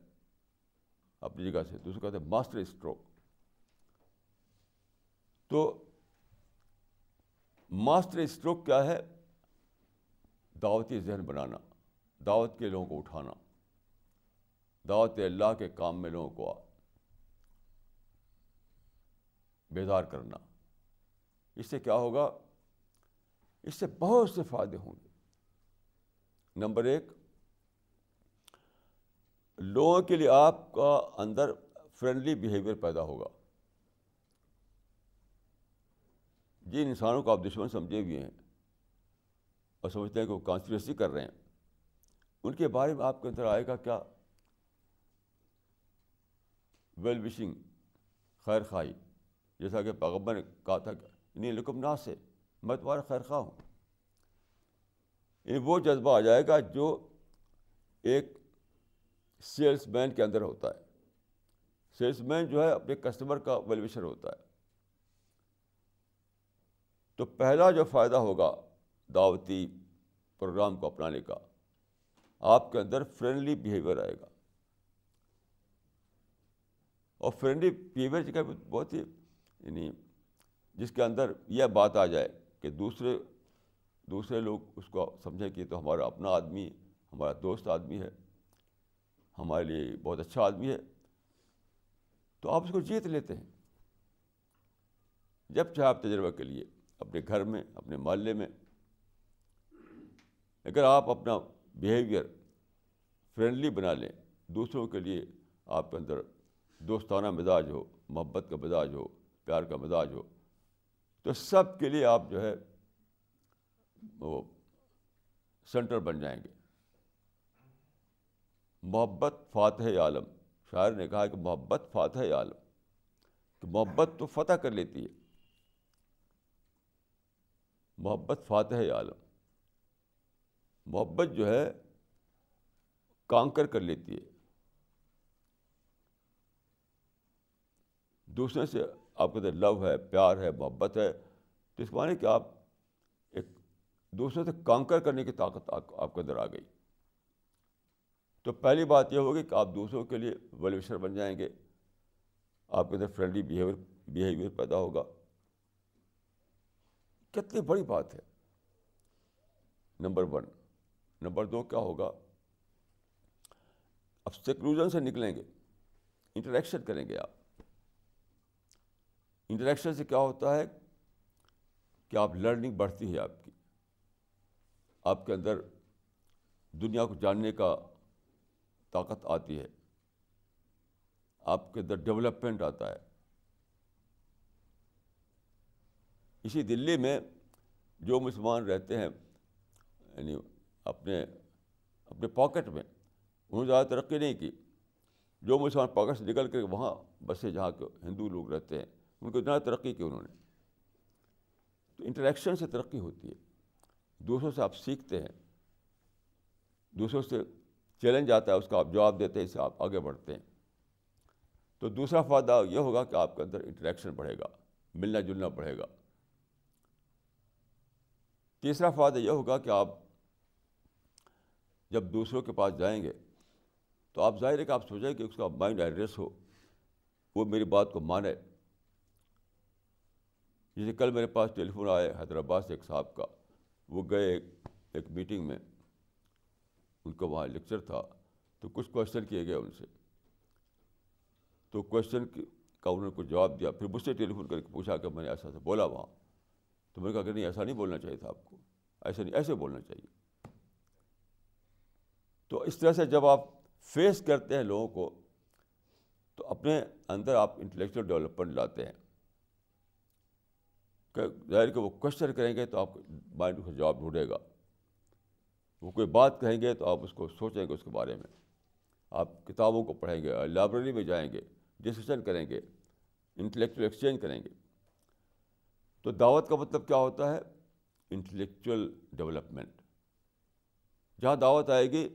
اپنی جگہ سے، تو اس کو کہتے ہیں ماسٹر اسٹروک. تو ماسٹر اسٹروک کیا ہے؟ دعوتی ذہن بنانا، دعوت کے لوگوں کو اٹھانا، دعوت اللہ کے کام میں لوگوں کو بیدار کرنا. اس سے کیا ہوگا؟ اس سے بہت سے فائدے ہوں گے. نمبر ایک، لوگوں کے لیے آپ کا اندر فرینڈلی بیہیویئر پیدا ہوگا. جن انسانوں کو آپ دشمن سمجھے ہوئے ہیں اور سمجھتے ہیں کہ وہ کانسپریسی کر رہے ہیں، ان کے بارے میں آپ کے اندر آئے گا کیا؟ ویل وشنگ، خیر خواہی. جیسا کہ پیغمبر نے کہا تھا کہ انی لکم ناصح، میں تمہارا خیر خواہ ہوں. وہ جذبہ آ جائے گا جو ایک سیلس مین کے اندر ہوتا ہے. سیلس مین جو ہے اپنے کسٹمر کا ویل وشر ہوتا ہے. تو پہلا جو فائدہ ہوگا دعوتی پروگرام کو اپنانے کا، آپ کے اندر فرینڈلی بیہیویئر آئے گا. اور فرینڈلی بیہیویئر کا بہت ہی یعنی جس کے اندر یہ بات آ جائے کہ دوسرے لوگ اس کو سمجھیں کہ تو ہمارا اپنا آدمی، ہمارا دوست آدمی ہے، ہمارے لیے بہت اچھا آدمی ہے، تو آپ اس کو جیت لیتے ہیں. جب چاہے آپ تجربہ کے لیے اپنے گھر میں، اپنے محلے میں، اگر آپ اپنا بیہیویئر فرینڈلی بنا لیں، دوسروں کے لیے آپ کے اندر دوستانہ مزاج ہو، محبت کا مزاج ہو، پیار کا مزاج ہو، تو سب کے لیے آپ جو ہے وہ سینٹر بن جائیں گے. محبت فاتح عالم، شاعر نے کہا کہ محبت فاتح عالم، کہ محبت تو فتح کر لیتی ہے. محبت فاتح عالم، محبت جو ہے کانکر کر لیتی ہے. دوسرے سے آپ کے اندر لو ہے، پیار ہے، محبت ہے، تو اس کے معنی کہ آپ ایک دوسرے سے کانکر کرنے کی طاقت آپ کے اندر آ گئی. تو پہلی بات یہ ہوگی کہ آپ دوسروں کے لیے ویل وشر بن جائیں گے، آپ کے اندر فرینڈلی بیہیویئر پیدا ہوگا. کتنی بڑی بات ہے. نمبر 1. نمبر 2 کیا ہوگا؟ اب سیکولرزم سے نکلیں گے، انٹریکشن کریں گے آپ. انٹریکشن سے کیا ہوتا ہے کہ آپ لرننگ بڑھتی ہے، آپ کے اندر دنیا کو جاننے کا طاقت آتی ہے، آپ کے اندر ڈیولپمنٹ آتا ہے. اسی دلی میں جو مسلمان رہتے ہیں یعنی اپنے پاکٹ میں، انہوں نے زیادہ ترقی نہیں کی. جو مسلمان پاکستان سے نکل کر وہاں بسے جہاں کے ہندو لوگ رہتے ہیں ان کو اتنا ترقی کی انہوں نے. تو انٹریکشن سے ترقی ہوتی ہے, دوسروں سے آپ سیکھتے ہیں, دوسروں سے چیلنج آتا ہے اس کا آپ جواب دیتے ہیں, اس سے آپ آگے بڑھتے ہیں. تو دوسرا فائدہ یہ ہوگا کہ آپ کے اندر انٹریکشن بڑھے گا, ملنا جلنا بڑھے گا. تیسرا فائدہ یہ ہوگا کہ آپ جب دوسروں کے پاس جائیں گے تو آپ ظاہر ہے کہ آپ سوچیں کہ اس کا مائنڈ ایڈریس ہو, وہ میری بات کو مانے. جیسے کل میرے پاس ٹیلی فون آئے حیدرآباد سے ایک صاحب کا, وہ گئے ایک میٹنگ میں, ان کو وہاں لیکچر تھا, تو کچھ کوشچن کیے گئے ان سے, تو کوشچن کا انہوں نے کچھ جواب دیا. پھر مجھ سے ٹیلی فون کر کے پوچھا کہ میں نے ایسا بولا وہاں, تو میں نے کہا کہ نہیں ایسا نہیں بولنا چاہیے تھا آپ کو, ایسے نہیں, ایسے بولنا چاہیے. تو اس طرح سے جب آپ فیس کرتے ہیں لوگوں کو تو اپنے اندر آپ انٹلیکچوئل ڈیولپمنٹ لاتے ہیں. کہ ظاہر کہ وہ کوشچن کریں گے تو آپ مائنڈ اس کا جواب ڈھونڈے گا, وہ کوئی بات کہیں گے تو آپ اس کو سوچیں گے اس کے بارے میں, آپ کتابوں کو پڑھیں گے, لائبریری میں جائیں گے, ڈسکشن کریں گے, انٹلیکچوئل ایکسچینج کریں گے. تو دعوت کا مطلب کیا ہوتا ہے؟ Intellectual development. جہاں دعوت آئے گی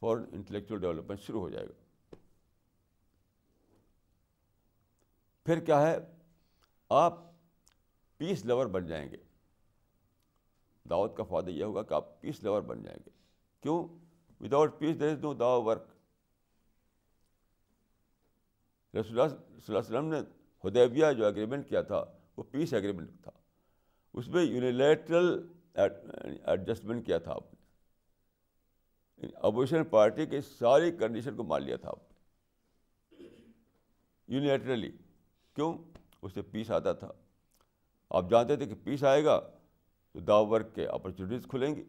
فوراً انٹلیکچوئل ڈیولپمنٹ شروع ہو جائے گا. پھر کیا ہے, آپ پیس لور بن جائیں گے. دعوت کا فائدہ یہ ہوگا کہ آپ پیس لور بن جائیں گے. کیوں؟ وداؤٹ پیس دیر از نو دعوت ورک. رسول اللہ صلی اللہ علیہ وسلم نے حدیبیہ جو ایگریمنٹ کیا تھا وہ پیس ایگریمنٹ تھا, اس میں یونیلیٹرل ایڈجسٹمنٹ کیا تھا آپ نے. اپوزیشن پارٹی کی ساری کنڈیشن کو مان لیا تھا آپ نے یونیلیٹرلی. کیوں؟ اس سے پیس آتا تھا. آپ جانتے تھے کہ پیس آئے گا تو دعوت ورک کے اپرچونیٹیز کھلیں گی.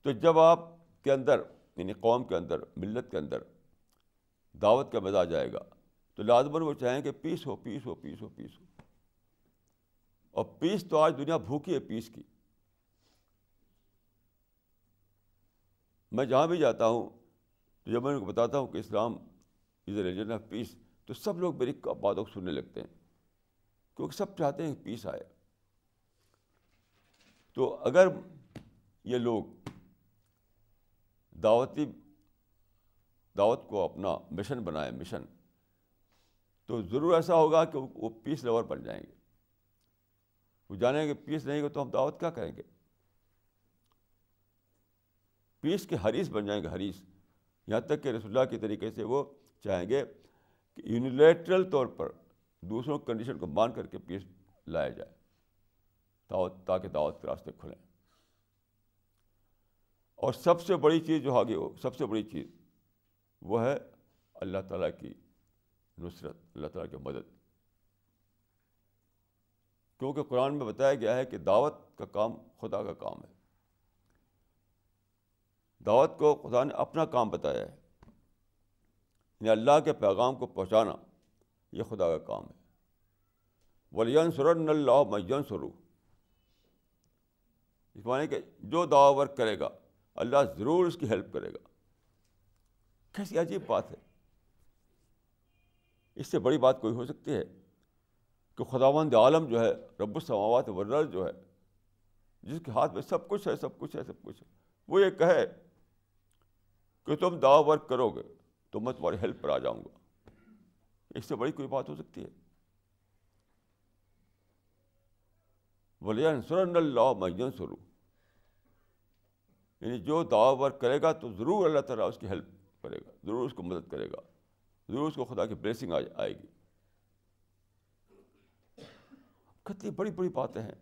تو جب آپ کے اندر یعنی قوم کے اندر, ملت کے اندر دعوت کا مزاج آئے گا تو لازماً وہ چاہیں کہ پیس ہو, پیس ہو, پیس ہو, پیس ہو. اور پیس تو آج دنیا بھوکی ہے پیس کی. میں جہاں بھی جاتا ہوں تو جب میں ان کو بتاتا ہوں کہ اسلام از اے ریلیجن آف پیس, تو سب لوگ میری باتوں کو سننے لگتے ہیں, کیونکہ سب چاہتے ہیں کہ پیس آئے. تو اگر یہ لوگ دعوت کو اپنا مشن بنائیں, مشن, تو ضرور ایسا ہوگا کہ وہ پیس لور بن جائیں گے. وہ جانیں گے پیس نہیں گے تو ہم دعوت کیا کریں گے. پیس کے حریث بن جائیں گے, حریث. یہاں تک کہ رسول اللہ کے طریقے سے وہ چاہیں گے کہ یونیلیٹرل طور پر دوسروں کی کنڈیشن کو مان کر کے پیس لایا جائے, تاکہ دعوت کے راستے کھلیں. اور سب سے بڑی چیز جو آگے ہو, سب سے بڑی چیز وہ ہے اللہ تعالیٰ کی نصرت, اللہ تعالیٰ کی مدد. کیونکہ قرآن میں بتایا گیا ہے کہ دعوت کا کام خدا کا کام ہے. دعوت کو خدا نے اپنا کام بتایا ہے, یعنی اللہ کے پیغام کو پہنچانا یہ خدا کا کام ہے. وَلْيَنْصُرَنَّ اللَّهُ مَن يَنْصُرُهُ, اس معنی کہ جو دعوت ورک کرے گا اللہ ضرور اس کی ہیلپ کرے گا. کیسی عجیب بات ہے. اس سے بڑی بات کوئی ہو سکتی ہے کہ خداوند عالم جو ہے, رب السماوات والارض جو ہے, جس کے ہاتھ میں سب کچھ ہے, سب کچھ ہے, سب کچھ ہے, وہ یہ کہے کہ تم دعوت ورک کرو گے تو میں تمہاری ہیلپ پر آ جاؤں گا. اس سے بڑی کوئی بات ہو سکتی ہے؟ وَلْيَنْصُرَنَّ اللَّهُ مَن يَنْصُرُهُ, یعنی جو دعوت ورک کرے گا تو ضرور اللہ تعالیٰ اس کی ہیلپ کرے گا, ضرور اس کو مدد کرے گا, ضرور اس کو خدا کی بلیسنگ آئے گی. کتنی بڑی بڑی باتیں ہیں.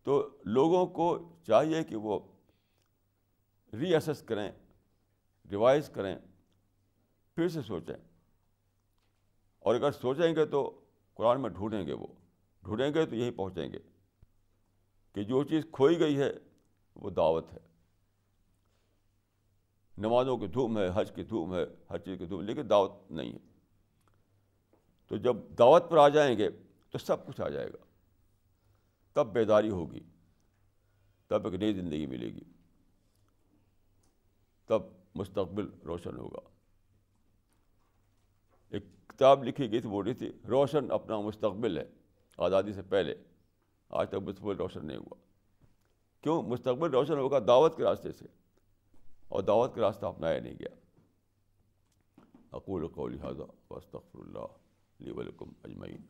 تو لوگوں کو چاہیے کہ وہ ری اسیس کریں, ریوائز کریں, پھر سے سوچیں. اور اگر سوچیں گے تو قرآن میں ڈھونڈیں گے, وہ ڈھونڈیں گے تو یہیں پہنچیں گے کہ جو چیز کھوئی گئی ہے وہ دعوت ہے. نمازوں کی دھوم ہے, حج کی دھوم ہے, ہر چیز کی دھوم, لیکن دعوت نہیں ہے. تو جب دعوت پر آ جائیں گے تو سب کچھ آ جائے گا, تب بیداری ہوگی, تب ایک نئی زندگی ملے گی. تب مستقبل روشن ہوگا. ایک کتاب لکھی گئی تھی، بول رہی تھی روشن اپنا مستقبل ہے آزادی سے پہلے. آج تک مستقبل روشن نہیں ہوا. کیوں؟ مستقبل روشن ہوگا دعوت کے راستے سے، اور دعوت کا راستہ اپنایا نہیں گیا. اقول قولی ھذا واستغفر اللہ لی ولکم اجمعین.